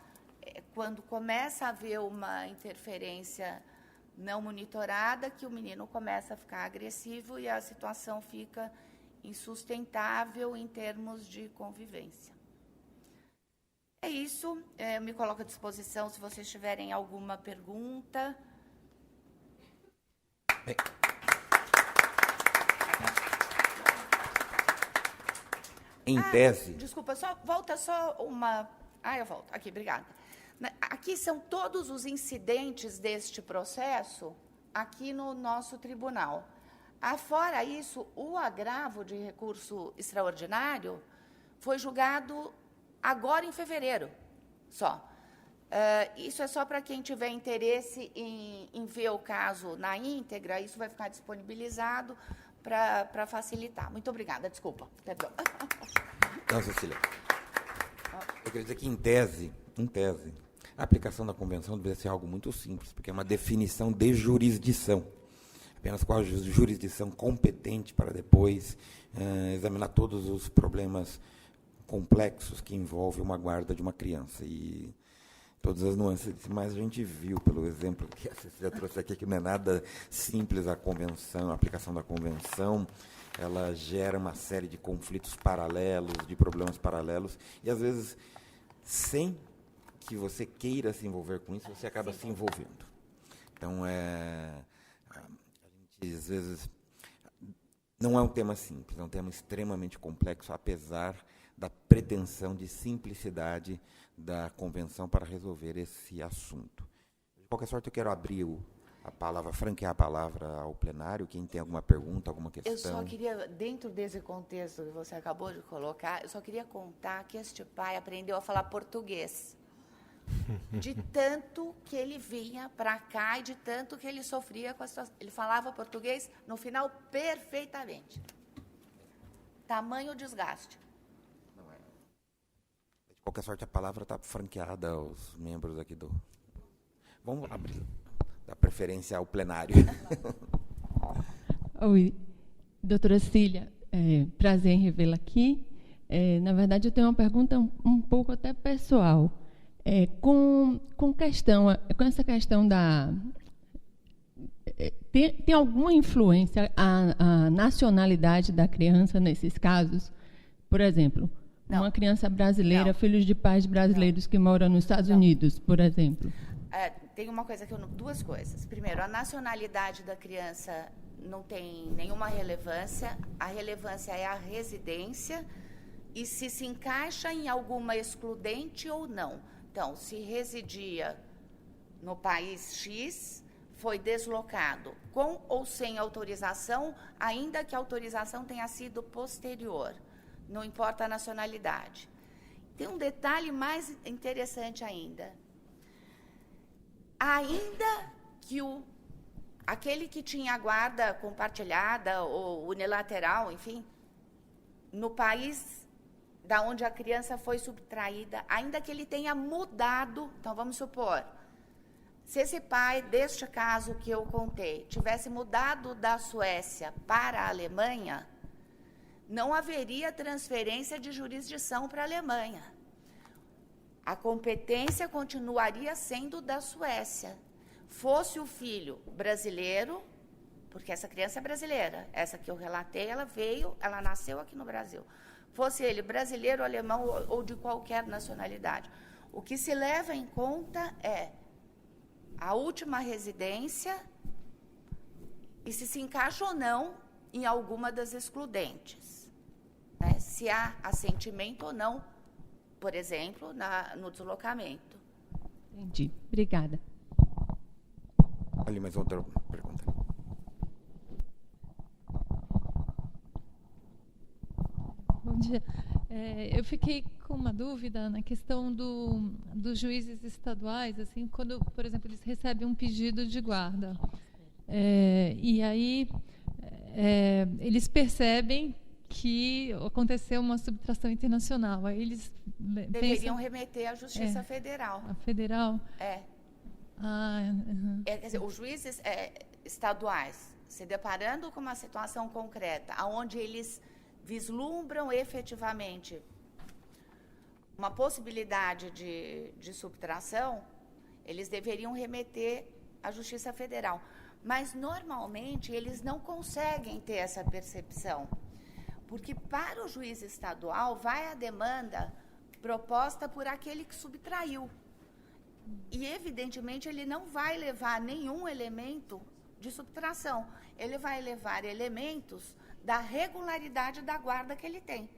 Quando começa a haver uma interferência não monitorada, que o menino começa a ficar agressivo e a situação fica insustentável em termos de convivência. É isso, eu me coloco à disposição se vocês tiverem alguma pergunta.
Bem, em tese...
Desculpa, volta só uma... eu volto. Aqui, obrigada. Aqui são todos os incidentes deste processo aqui no nosso tribunal. Fora isso, o agravo de recurso extraordinário foi julgado agora em fevereiro, só. Isso é só para quem tiver interesse em ver o caso na íntegra, isso vai ficar disponibilizado para facilitar. Muito obrigada, desculpa, perdão.
Não, Cecília. Eu queria dizer que, em tese, a aplicação da convenção deveria ser algo muito simples, porque é uma definição de jurisdição. Apenas qual a jurisdição competente para depois examinar todos os problemas complexos que envolvem uma guarda de uma criança. E todas as nuances, mas a gente viu, pelo exemplo que a Cecília trouxe aqui, que não é nada simples a convenção, a aplicação da convenção, ela gera uma série de conflitos paralelos, de problemas paralelos, e, às vezes, sem que você queira se envolver com isso, você acaba se envolvendo. Então, a gente, às vezes, não é um tema simples, é um tema extremamente complexo, apesar da pretensão de simplicidade da convenção para resolver esse assunto. De qualquer sorte, eu quero abrir a palavra, franquear a palavra ao plenário. Quem tem alguma pergunta, alguma questão?
Eu só queria, dentro desse contexto que você acabou de colocar, eu só queria contar que este pai aprendeu a falar português. De tanto que ele vinha para cá e de tanto que ele sofria com a situação. Ele falava português, no final, perfeitamente. Tamanho desgaste.
De qualquer sorte, a palavra está franqueada aos membros aqui do... Vamos abrir, dar preferência ao plenário.
Oi, doutora Cília, prazer em revê-la aqui. Na verdade, eu tenho uma pergunta um pouco até pessoal. Com essa questão da... Tem alguma influência a nacionalidade da criança nesses casos? Por exemplo,
não.
Uma criança brasileira,
Não.
filhos de pais brasileiros
Não.
que moram nos Estados
Não.
Unidos, por exemplo.
Tem uma coisa que duas coisas. Primeiro, a nacionalidade da criança não tem nenhuma relevância. A relevância é a residência e se encaixa em alguma excludente ou não. Então, se residia no país X, foi deslocado com ou sem autorização, ainda que a autorização tenha sido posterior. Não importa a nacionalidade. Tem um detalhe mais interessante ainda. Ainda que aquele que tinha a guarda compartilhada ou unilateral, enfim, no país da onde a criança foi subtraída, ainda que ele tenha mudado, então vamos supor, se esse pai, deste caso que eu contei, tivesse mudado da Suécia para a Alemanha, não haveria transferência de jurisdição para a Alemanha. A competência continuaria sendo da Suécia. Fosse o filho brasileiro, porque essa criança é brasileira, essa que eu relatei, ela nasceu aqui no Brasil. Fosse ele brasileiro, alemão ou de qualquer nacionalidade. O que se leva em conta é a última residência e se encaixa ou não em alguma das excludentes. Né? Se há assentimento ou não, por exemplo, no deslocamento.
Entendi. Obrigada.
Ali, mais outra pergunta.
Bom dia. Eu fiquei com uma dúvida na questão dos juízes estaduais, assim, quando, por exemplo, eles recebem um pedido de guarda. E aí eles percebem que aconteceu uma subtração internacional. Aí eles
deveriam remeter à Justiça Federal.
A federal?
Quer dizer, os juízes estaduais, se deparando com uma situação concreta, onde eles vislumbram efetivamente uma possibilidade de subtração, eles deveriam remeter à Justiça Federal. Mas, normalmente, eles não conseguem ter essa percepção. Porque, para o juiz estadual, vai a demanda proposta por aquele que subtraiu. E, evidentemente, ele não vai levar nenhum elemento de subtração. Ele vai levar elementos da regularidade da guarda que ele tem.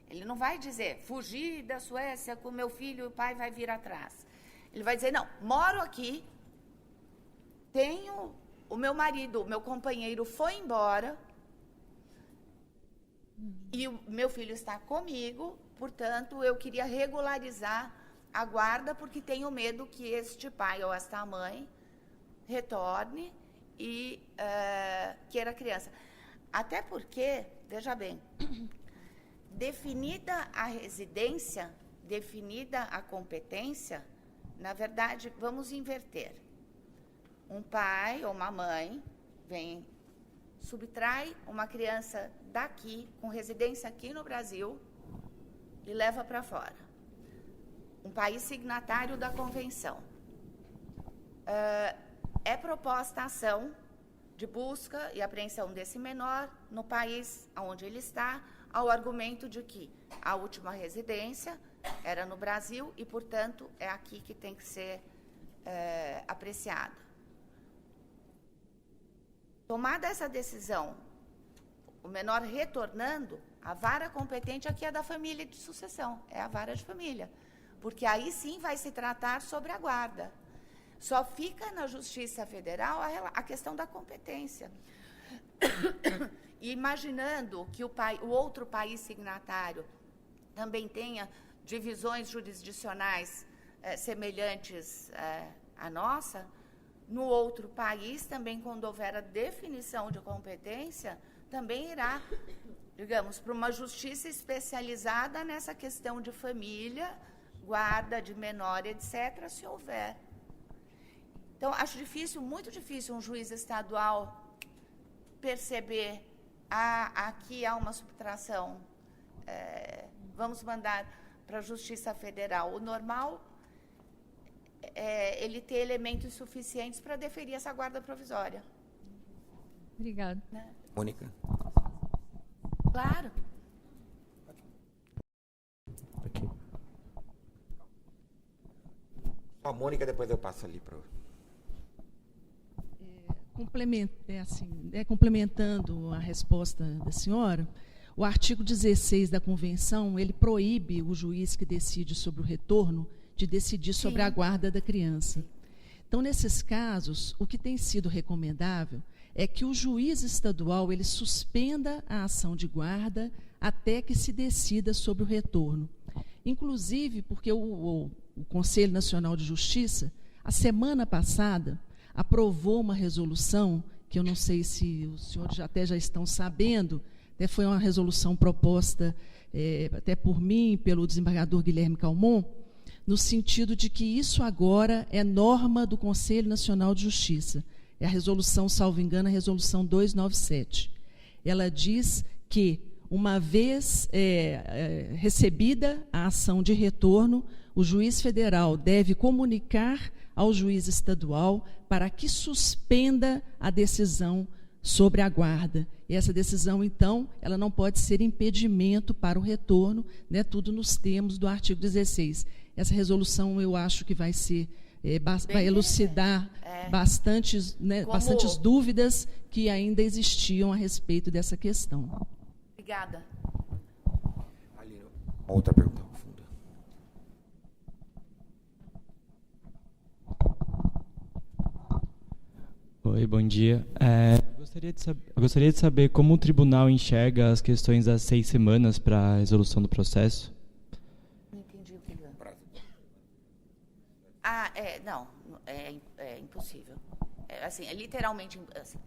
Ele não vai dizer, fugi da Suécia com meu filho e o pai vai vir atrás. Ele vai dizer, não, moro aqui, tenho o meu marido, o meu companheiro foi embora e o meu filho está comigo, portanto, eu queria regularizar a guarda porque tenho medo que este pai ou esta mãe retorne e queira a criança. Até porque, veja bem, definida a residência, definida a competência, na verdade, vamos inverter. Um pai ou uma mãe vem, subtrai uma criança daqui, com residência aqui no Brasil, e leva para fora. Um país signatário da convenção. É proposta a ação de busca e apreensão desse menor no país onde ele está, ao argumento de que a última residência era no Brasil e, portanto, é aqui que tem que ser apreciada. Tomada essa decisão, o menor retornando, a vara competente aqui é da família de sucessão, é a vara de família, porque aí sim vai se tratar sobre a guarda. Só fica na Justiça Federal a questão da competência. E imaginando que o outro país signatário também tenha divisões jurisdicionais semelhantes à nossa, no outro país, também quando houver a definição de competência, também irá, digamos, para uma justiça especializada nessa questão de família, guarda de menor, etc., se houver. Então, acho difícil, muito difícil, um juiz estadual perceber, aqui há uma subtração, vamos mandar para a Justiça Federal. O normal é ele ter elementos suficientes para deferir essa guarda provisória.
Obrigada.
Né?
Mônica.
Claro.
Aqui. A Mônica, depois eu passo ali para
complementando a resposta da senhora, o artigo 16 da Convenção, ele proíbe o juiz que decide sobre o retorno de decidir sobre a guarda da criança. Então, nesses casos, o que tem sido recomendável é que o juiz estadual ele suspenda a ação de guarda até que se decida sobre o retorno. Inclusive, porque o Conselho Nacional de Justiça, a semana passada, aprovou uma resolução, que eu não sei se os senhores já estão sabendo, foi uma resolução proposta até por mim e pelo desembargador Guilherme Calmon, no sentido de que isso agora é norma do Conselho Nacional de Justiça. É a resolução, salvo engano, a resolução 297. Ela diz que, uma vez recebida a ação de retorno, o juiz federal deve comunicar ao juiz estadual para que suspenda a decisão sobre a guarda. E essa decisão, então, ela não pode ser impedimento para o retorno, né, tudo nos termos do artigo 16. Essa resolução, eu acho que vai ser, vai elucidar bastantes dúvidas que ainda existiam a respeito dessa questão.
Obrigada.
ali. Outra pergunta profunda.
Oi, bom dia. Gostaria de saber como o tribunal enxerga as questões das 6 semanas para a resolução do processo.
Não entendi o que é. Não, é impossível. É literalmente, assim,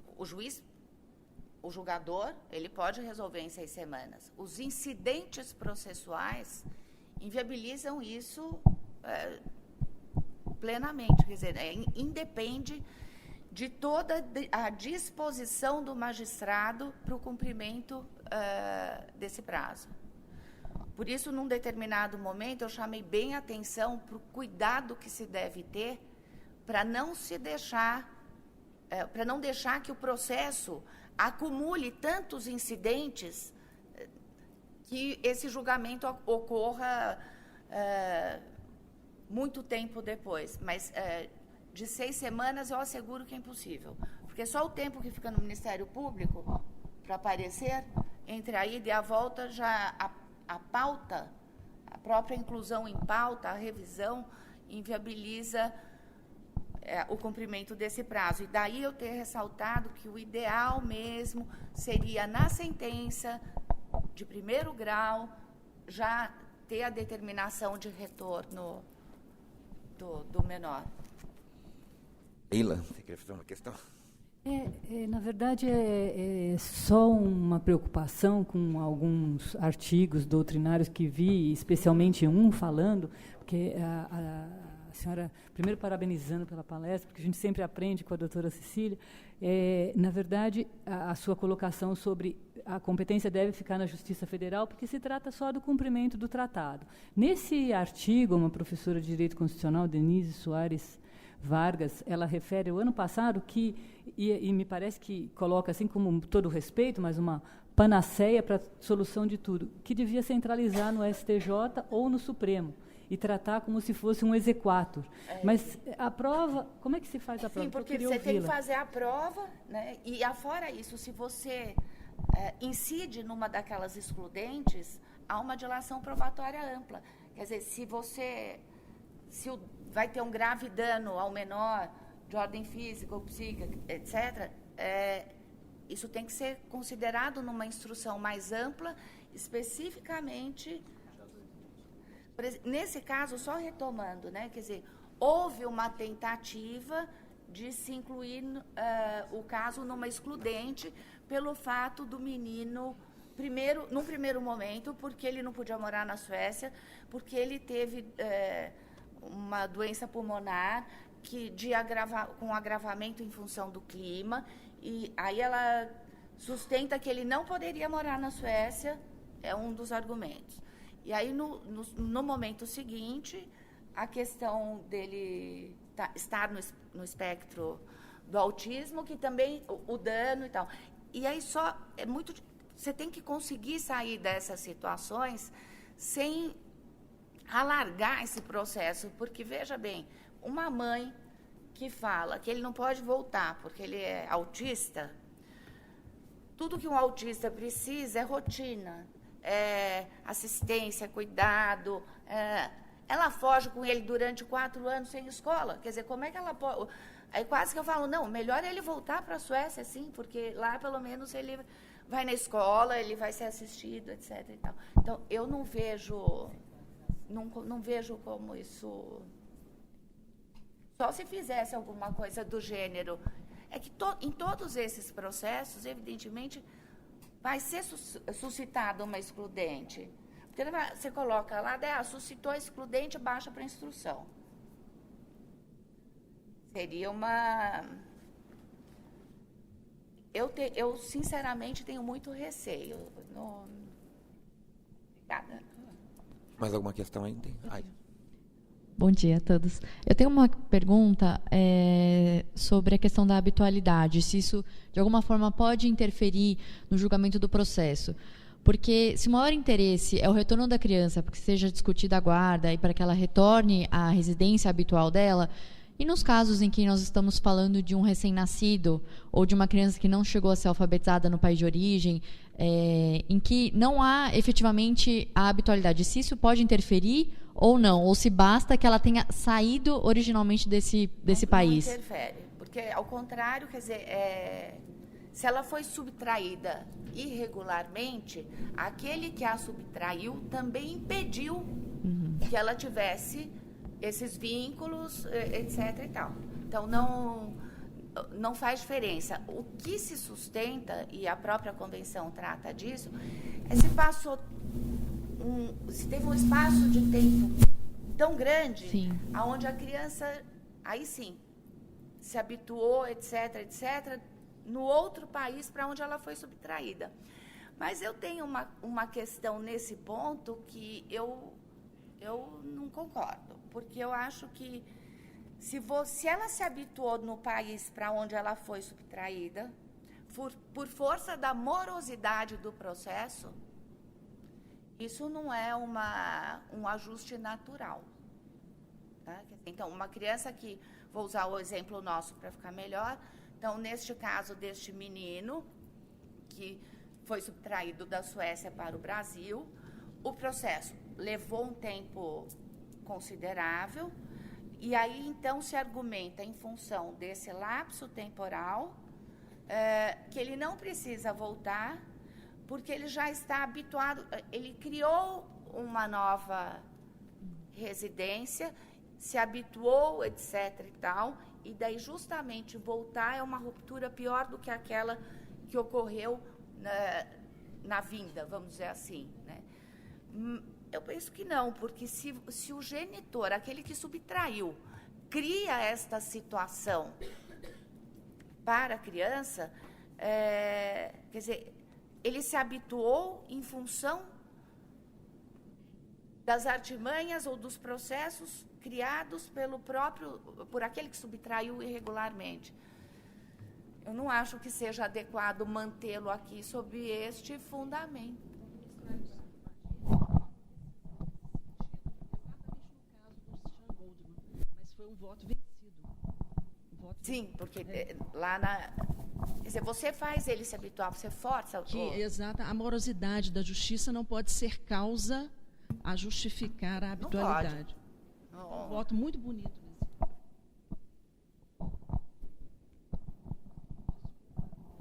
o julgador, ele pode resolver em 6 semanas. Os incidentes processuais inviabilizam isso plenamente, quer dizer, independe de toda a disposição do magistrado para o cumprimento desse prazo. Por isso, num determinado momento, eu chamei bem a atenção para o cuidado que se deve ter para não deixar que o processo acumule tantos incidentes que esse julgamento ocorra muito tempo depois, mas de 6 semanas eu asseguro que é impossível, porque só o tempo que fica no Ministério Público para aparecer, entre a ida e a volta, já a pauta, a própria inclusão em pauta, a revisão, inviabiliza o cumprimento desse prazo. E daí eu ter ressaltado que o ideal mesmo seria, na sentença de primeiro grau, já ter a determinação de retorno do menor.
Leila, você queria fazer uma questão?
Na verdade, é só uma preocupação com alguns artigos doutrinários que vi, especialmente um falando, porque a senhora, primeiro parabenizando pela palestra, porque a gente sempre aprende com a doutora Cecília, na verdade, a sua colocação sobre a competência deve ficar na Justiça Federal, porque se trata só do cumprimento do tratado. Nesse artigo, uma professora de Direito Constitucional, Denise Soares Vargas, ela refere, o ano passado, que, e me parece que coloca, assim como todo respeito, mas uma panaceia para a solução de tudo, que devia centralizar no STJ ou no Supremo, e tratar como se fosse um exequatur. Mas a prova, como é que se faz a prova?
Sim, porque você tem que fazer a prova, né? E afora isso, se você incide numa daquelas excludentes, há uma dilação probatória ampla. Quer dizer, se vai ter um grave dano ao menor, de ordem física ou psíquica, etc., isso tem que ser considerado numa instrução mais ampla, especificamente. Nesse caso, só retomando, né, quer dizer, houve uma tentativa de se incluir o caso numa excludente pelo fato do menino, num primeiro momento, porque ele não podia morar na Suécia, porque ele teve uma doença pulmonar com agravamento em função do clima, e aí ela sustenta que ele não poderia morar na Suécia, é um dos argumentos. E aí, no momento seguinte, a questão dele estar no espectro do autismo, que também o dano e tal. E aí você tem que conseguir sair dessas situações sem alargar esse processo, porque, veja bem, uma mãe que fala que ele não pode voltar porque ele é autista, tudo que um autista precisa é rotina, assistência, cuidado. Ela foge com ele durante 4 anos sem escola. Quer dizer, como é que ela pode... Aí quase que eu falo, não, melhor ele voltar para a Suécia, sim, porque lá pelo menos ele vai na escola, ele vai ser assistido, etc. E tal. Então, eu não vejo como isso... Só se fizesse alguma coisa do gênero. É que em todos esses processos, evidentemente, vai ser suscitada uma excludente. Porque você coloca lá, suscitou a excludente, baixa para instrução. Seria uma... Eu sinceramente, tenho muito receio. Obrigada.
Mais alguma questão aí?
Bom dia a todos. Eu tenho uma pergunta sobre a questão da habitualidade, se isso, de alguma forma, pode interferir no julgamento do processo. Porque se o maior interesse é o retorno da criança, para que seja discutida a guarda e para que ela retorne à residência habitual dela, e nos casos em que nós estamos falando de um recém-nascido ou de uma criança que não chegou a ser alfabetizada no país de origem, em que não há efetivamente a habitualidade, se isso pode interferir ou não, ou se basta que ela tenha saído originalmente desse país.
Não interfere, porque, ao contrário, quer dizer, se ela foi subtraída irregularmente, aquele que a subtraiu também impediu que ela tivesse esses vínculos, etc. e tal. Então, não faz diferença. O que se sustenta, e a própria convenção trata disso, é se teve um espaço de tempo tão grande, aonde a criança, aí sim, se habituou, etc., etc., no outro país para onde ela foi subtraída. Mas eu tenho uma questão nesse ponto que eu não concordo, porque eu acho que se ela se habituou no país para onde ela foi subtraída, por força da morosidade do processo, Isso não é um ajuste natural. Tá? Então, uma criança que, vou usar o exemplo nosso para ficar melhor, então, neste caso deste menino, que foi subtraído da Suécia para o Brasil, o processo levou um tempo considerável, e aí, então, se argumenta, em função desse lapso temporal, que ele não precisa voltar, porque ele já está habituado, ele criou uma nova residência, se habituou, etc. e tal, e daí justamente voltar é uma ruptura pior do que aquela que ocorreu na vinda, vamos dizer assim, né? Eu penso que não, porque se o genitor, aquele que subtraiu, cria esta situação para a criança, quer dizer, ele se habituou em função das artimanhas ou dos processos criados por aquele que subtraiu irregularmente. Eu não acho que seja adequado mantê-lo aqui sob este fundamento.
Mas foi um voto vencido.
Sim, porque lá quer dizer, você faz ele se habituar, você força.
Exato, a morosidade da justiça não pode ser causa a justificar a habitualidade. Um voto muito bonito.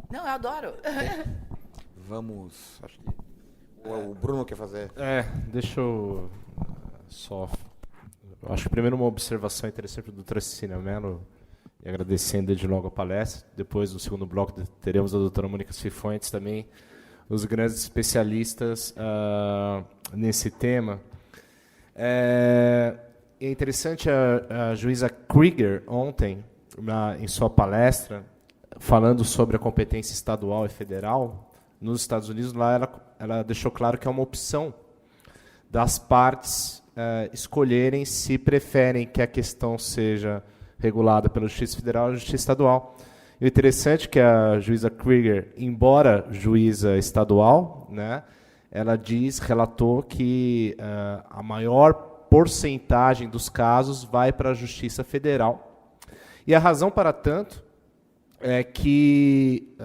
Não, eu adoro.
Vamos, acho que o Bruno quer fazer.
Deixa eu só... Acho que primeiro uma observação interessante do doutora Cecília Mello, e agradecendo desde logo a palestra. Depois, no segundo bloco, teremos a doutora Mônica Cifuentes também, os grandes especialistas nesse tema. É interessante a juíza Krieger, ontem, em sua palestra, falando sobre a competência estadual e federal, nos Estados Unidos, lá ela deixou claro que é uma opção das partes escolherem se preferem que a questão seja regulada pela Justiça Federal ou Justiça Estadual. E o interessante é que a juíza Krieger, embora juíza estadual, né, ela relatou que a maior porcentagem dos casos vai para a Justiça Federal. E a razão para tanto é que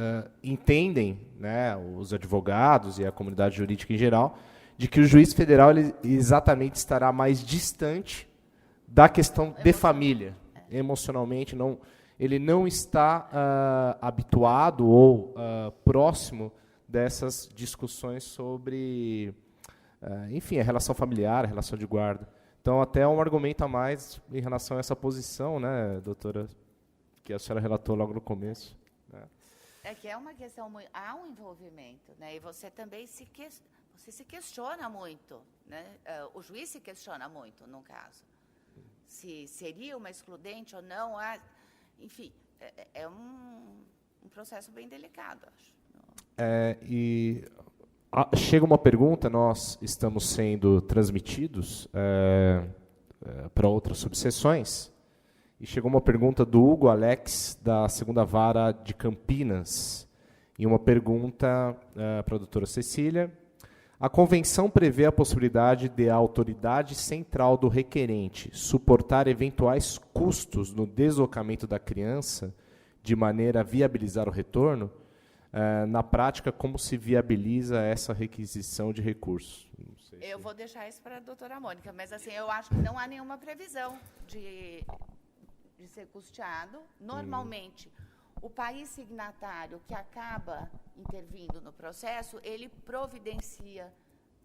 entendem, né, os advogados e a comunidade jurídica em geral, de que o juiz federal ele exatamente estará mais distante da questão de família. Emocionalmente, ele não está habituado ou próximo dessas discussões sobre, enfim, a relação familiar, a relação de guarda. Então, até um argumento a mais em relação a essa posição, né, doutora, que a senhora relatou logo no começo. Né?
É que é uma questão, há um envolvimento, né, e você também se questiona muito, né, o juiz se questiona muito, no caso. Se seria uma excludente ou não, enfim, é um processo bem delicado, acho.
E chega uma pergunta, nós estamos sendo transmitidos para outras subseções, e chegou uma pergunta do Hugo Alex, da 2ª Vara de Campinas, e uma pergunta para a doutora Cecília. A convenção prevê a possibilidade de a autoridade central do requerente suportar eventuais custos no deslocamento da criança de maneira a viabilizar o retorno? Na prática, como se viabiliza essa requisição de recursos? Não sei
eu vou deixar isso para a doutora Mônica, mas assim, eu acho que não há nenhuma previsão de ser custeado. Normalmente, o país signatário que acaba intervindo no processo, ele providencia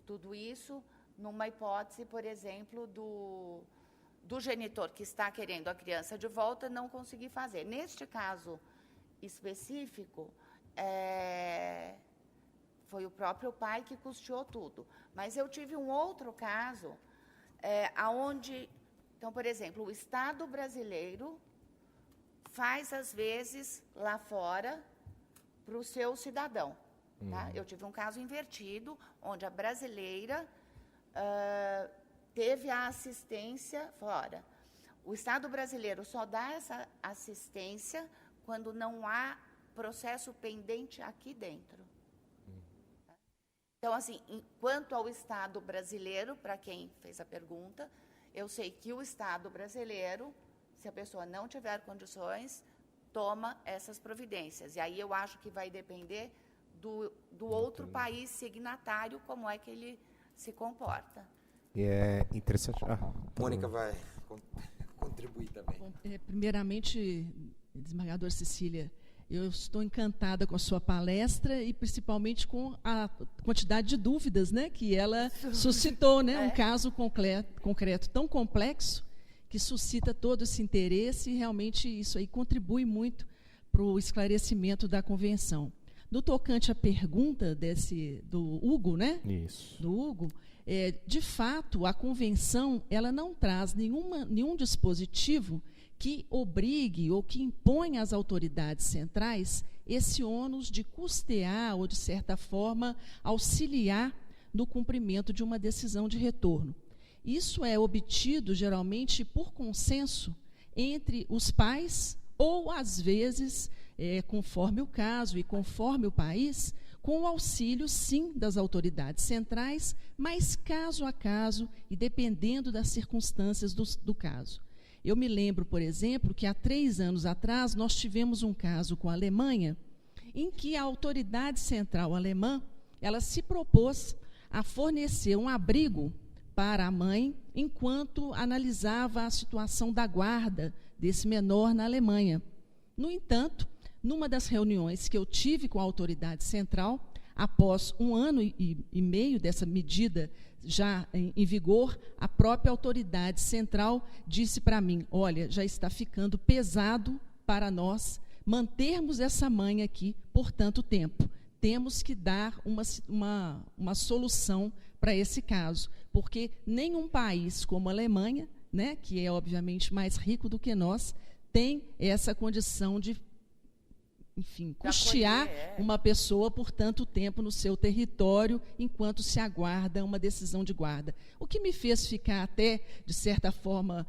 tudo isso numa hipótese, por exemplo, do genitor que está querendo a criança de volta não conseguir fazer. Neste caso específico, foi o próprio pai que custeou tudo. Mas eu tive um outro caso, onde, então, por exemplo, o Estado brasileiro faz, às vezes, lá fora, para o seu cidadão. Tá? Eu tive um caso invertido, onde a brasileira teve a assistência fora. O Estado brasileiro só dá essa assistência quando não há processo pendente aqui dentro. Então, assim, quanto ao Estado brasileiro, para quem fez a pergunta, eu sei que o Estado brasileiro, se a pessoa não tiver condições, toma essas providências. E aí eu acho que vai depender do outro país signatário, como é que ele se comporta.
E é interessante.
Mônica vai contribuir também.
Bom, primeiramente, desembargadora Cecília, eu estou encantada com a sua palestra e principalmente com a quantidade de dúvidas, né, que ela suscitou, né, um caso concreto tão complexo que suscita todo esse interesse e realmente isso aí contribui muito para o esclarecimento da convenção. No tocante à pergunta do Hugo, né?
Isso.
Do Hugo, de fato, a convenção ela não traz nenhum dispositivo que obrigue ou que imponha às autoridades centrais esse ônus de custear ou, de certa forma, auxiliar no cumprimento de uma decisão de retorno. Isso é obtido, geralmente, por consenso entre os pais ou, às vezes, conforme o caso e conforme o país, com o auxílio, sim, das autoridades centrais, mas caso a caso e dependendo das circunstâncias do caso. Eu me lembro, por exemplo, que há 3 anos atrás nós tivemos um caso com a Alemanha, em que a autoridade central alemã ela se propôs a fornecer um abrigo para a mãe enquanto analisava a situação da guarda desse menor na Alemanha. No entanto, numa das reuniões que eu tive com a autoridade central, após 1 ano e meio dessa medida já em vigor, a própria autoridade central disse para mim, olha, já está ficando pesado para nós mantermos essa mãe aqui por tanto tempo. Temos que dar uma solução para esse caso, porque nenhum país como a Alemanha, né, que é obviamente mais rico do que nós, tem essa condição de, enfim, custear uma pessoa por tanto tempo no seu território, enquanto se aguarda uma decisão de guarda. O que me fez ficar até, de certa forma,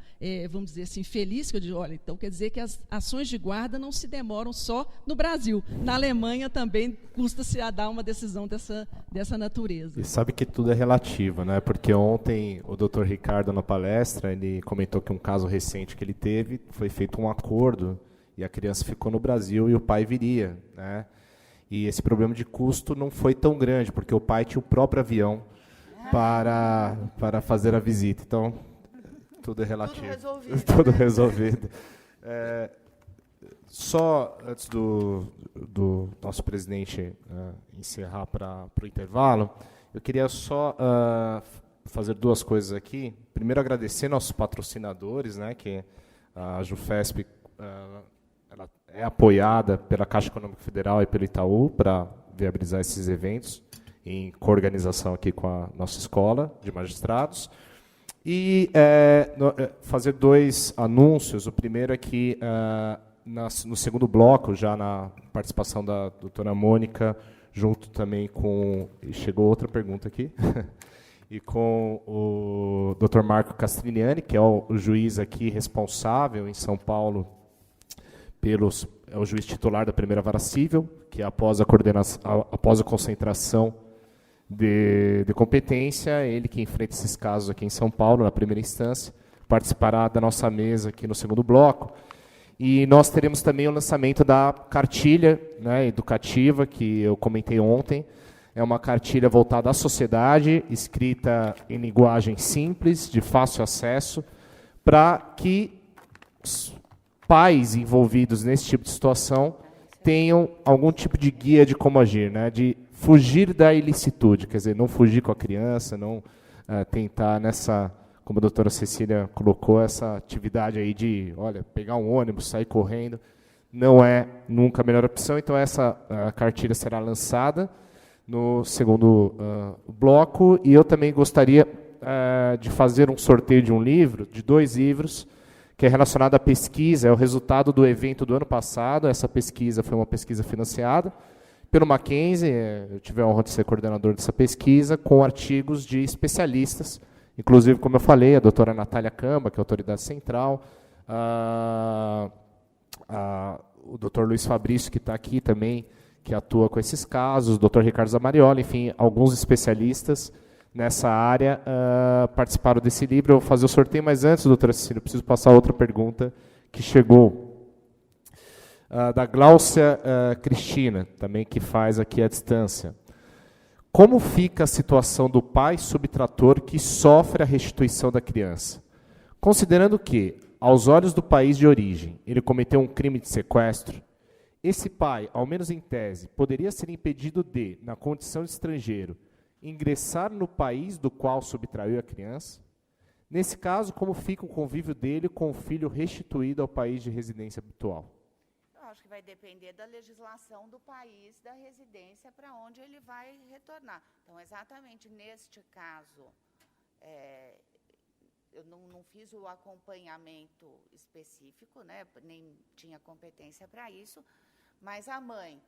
vamos dizer assim, feliz, que eu digo, olha, então quer dizer que as ações de guarda não se demoram só no Brasil. Na Alemanha também custa-se a dar uma decisão dessa natureza.
E sabe que tudo é relativo, né? Porque ontem o Dr. Ricardo, na palestra, ele comentou que um caso recente que ele teve, foi feito um acordo e a criança ficou no Brasil e o pai viria, né? E esse problema de custo não foi tão grande, porque o pai tinha o próprio avião para fazer a visita. Então, tudo é relativo. Tudo resolvido. Tudo resolvido. Só antes do nosso presidente encerrar para o intervalo, eu queria só fazer 2 coisas aqui. Primeiro, agradecer nossos patrocinadores, né, que a JUFESP ela é apoiada pela Caixa Econômica Federal e pelo Itaú para viabilizar esses eventos, em coorganização aqui com a nossa escola de magistrados. E fazer 2 anúncios. O primeiro é que, no segundo bloco, já na participação da doutora Mônica, junto também com... Chegou outra pergunta aqui. E com o Dr. Marco Castrigliani, que é o juiz aqui responsável em São Paulo é o juiz titular da primeira vara civil, que após a concentração de competência, ele que enfrenta esses casos aqui em São Paulo, na primeira instância, participará da nossa mesa aqui no segundo bloco. E nós teremos também o lançamento da cartilha, né, educativa, que eu comentei ontem. É uma cartilha voltada à sociedade, escrita em linguagem simples, de fácil acesso, para que pais envolvidos nesse tipo de situação tenham algum tipo de guia de como agir, né? De fugir da ilicitude, quer dizer, não fugir com a criança, não tentar como a doutora Cecília colocou, essa atividade aí de, olha, pegar um ônibus, sair correndo, não é nunca a melhor opção. Então essa cartilha será lançada no segundo bloco, e eu também gostaria de fazer um sorteio de um livro, de 2 livros, que é relacionado à pesquisa, é o resultado do evento do ano passado. Essa pesquisa foi uma pesquisa financiada pelo Mackenzie, eu tive a honra de ser coordenador dessa pesquisa, com artigos de especialistas, inclusive, como eu falei, a doutora Natália Camba, que é a autoridade central, o doutor Luiz Fabrício, que está aqui também, que atua com esses casos, o Dr. Ricardo Zamarioli, enfim, alguns especialistas nessa área participaram desse livro. Eu vou fazer o sorteio, mas antes, doutora Cecília, eu preciso passar outra pergunta que chegou da Gláucia Cristina, também que faz aqui à distância. Como fica a situação do pai subtrator que sofre a restituição da criança? Considerando que, aos olhos do país de origem, ele cometeu um crime de sequestro, esse pai, ao menos em tese, poderia ser impedido de, na condição de estrangeiro, ingressar no país do qual subtraiu a criança? Nesse caso, como fica o convívio dele com o filho restituído ao país de residência habitual?
Eu acho que vai depender da legislação do país da residência para onde ele vai retornar. Então, exatamente neste caso, eu não fiz o acompanhamento específico, né, nem tinha competência para isso, mas a mãe,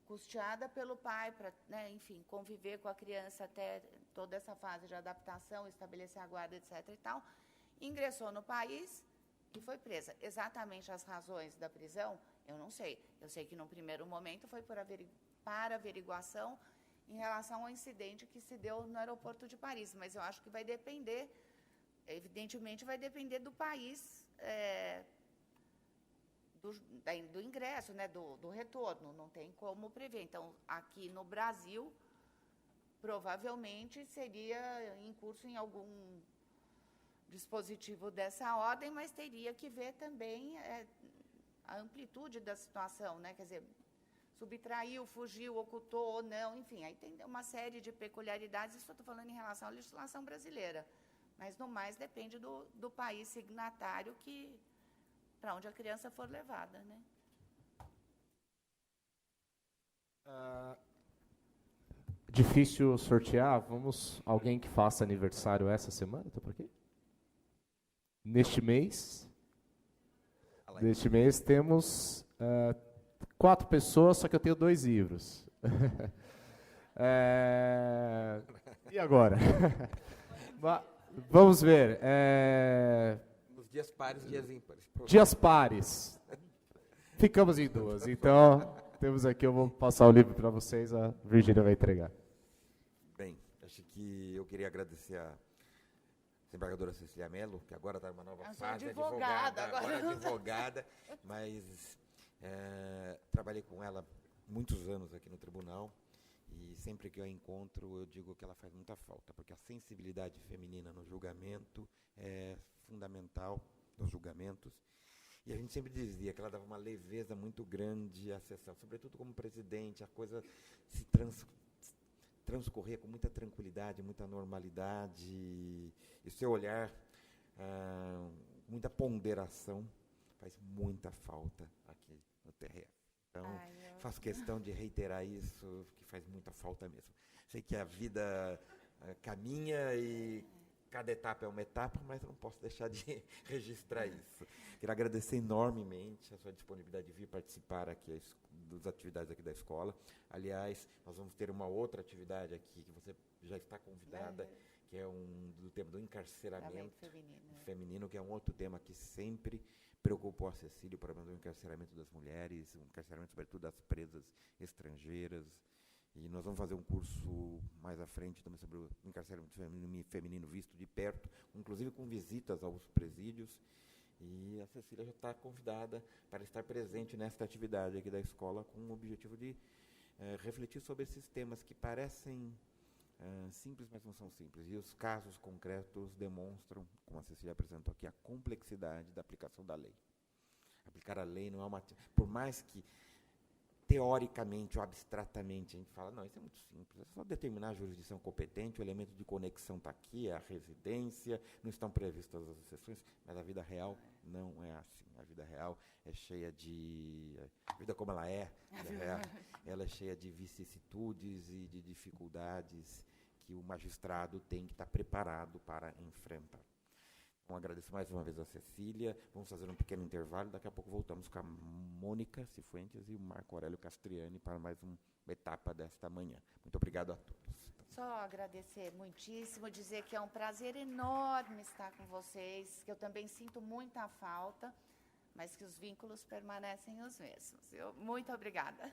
custeada pelo pai para, né, enfim, conviver com a criança até toda essa fase de adaptação, estabelecer a guarda, etc. e tal, ingressou no país e foi presa. Exatamente as razões da prisão, eu não sei. Eu sei que, num primeiro momento, foi para averiguação em relação ao incidente que se deu no aeroporto de Paris, mas eu acho que vai depender, evidentemente, vai depender do país, do ingresso, né, do retorno, não tem como prever. Então, aqui no Brasil, provavelmente seria em curso em algum dispositivo dessa ordem, mas teria que ver também a amplitude da situação, né? Quer dizer, subtraiu, fugiu, ocultou ou não, enfim, aí tem uma série de peculiaridades, isso eu estou falando em relação à legislação brasileira, mas no mais depende do país signatário para onde a criança for levada, né?
Difícil sortear. Vamos, alguém que faça aniversário essa semana? Está por aqui? Neste mês temos 4 pessoas, só que eu tenho 2 livros. E agora? Vamos ver.
Nos dias pares, dias ímpares.
Dias pares. Ficamos em 2. Então, temos aqui, eu vou passar o livro para vocês, a Virgínia vai entregar.
Bem, acho que eu queria agradecer a desembargadora Cecília Mello, que agora está numa nova fase, advogada, mas trabalhei com ela muitos anos aqui no tribunal e sempre que eu a encontro eu digo que ela faz muita falta, porque a sensibilidade feminina no julgamento é fundamental nos julgamentos. E a gente sempre dizia que ela dava uma leveza muito grande à sessão, sobretudo como presidente, a coisa se transcorrer com muita tranquilidade, muita normalidade, e seu olhar, muita ponderação, faz muita falta aqui no TRF. Então, faço questão de reiterar isso, que faz muita falta mesmo. Sei que a vida caminha e cada etapa é uma etapa, mas eu não posso deixar de registrar isso. Quero agradecer enormemente a sua disponibilidade de vir participar aqui das atividades aqui da escola. Aliás, nós vamos ter uma outra atividade aqui, que você já está convidada, que é do tema do encarceramento feminino, que é um outro tema que sempre preocupou a Cecília, o problema do encarceramento das mulheres, o encarceramento, sobretudo, das presas estrangeiras. E nós vamos fazer um curso mais à frente também sobre o encarceramento feminino visto de perto, inclusive com visitas aos presídios. E a Cecília já está convidada para estar presente nesta atividade aqui da escola, com o objetivo de refletir sobre esses temas que parecem simples, mas não são simples. E os casos concretos demonstram, como a Cecília apresentou aqui, a complexidade da aplicação da lei. Aplicar a lei não é uma... Por mais que teoricamente ou abstratamente a gente fala, não, isso é muito simples, é só determinar a jurisdição competente, o elemento de conexão está aqui, é a residência, não estão previstas as exceções, mas a vida real não é assim. A vida real é cheia de... A vida como ela é, ela é cheia de vicissitudes e de dificuldades que o magistrado tem que estar preparado para enfrentar. Então, agradeço mais uma vez a Cecília. Vamos fazer um pequeno intervalo. Daqui a pouco voltamos com a Mônica Cifuentes e o Marco Aurélio Castriani para mais uma etapa desta manhã. Muito obrigado a todos.
Só agradecer muitíssimo, dizer que é um prazer enorme estar com vocês, que eu também sinto muita falta, mas que os vínculos permanecem os mesmos. Muito obrigada.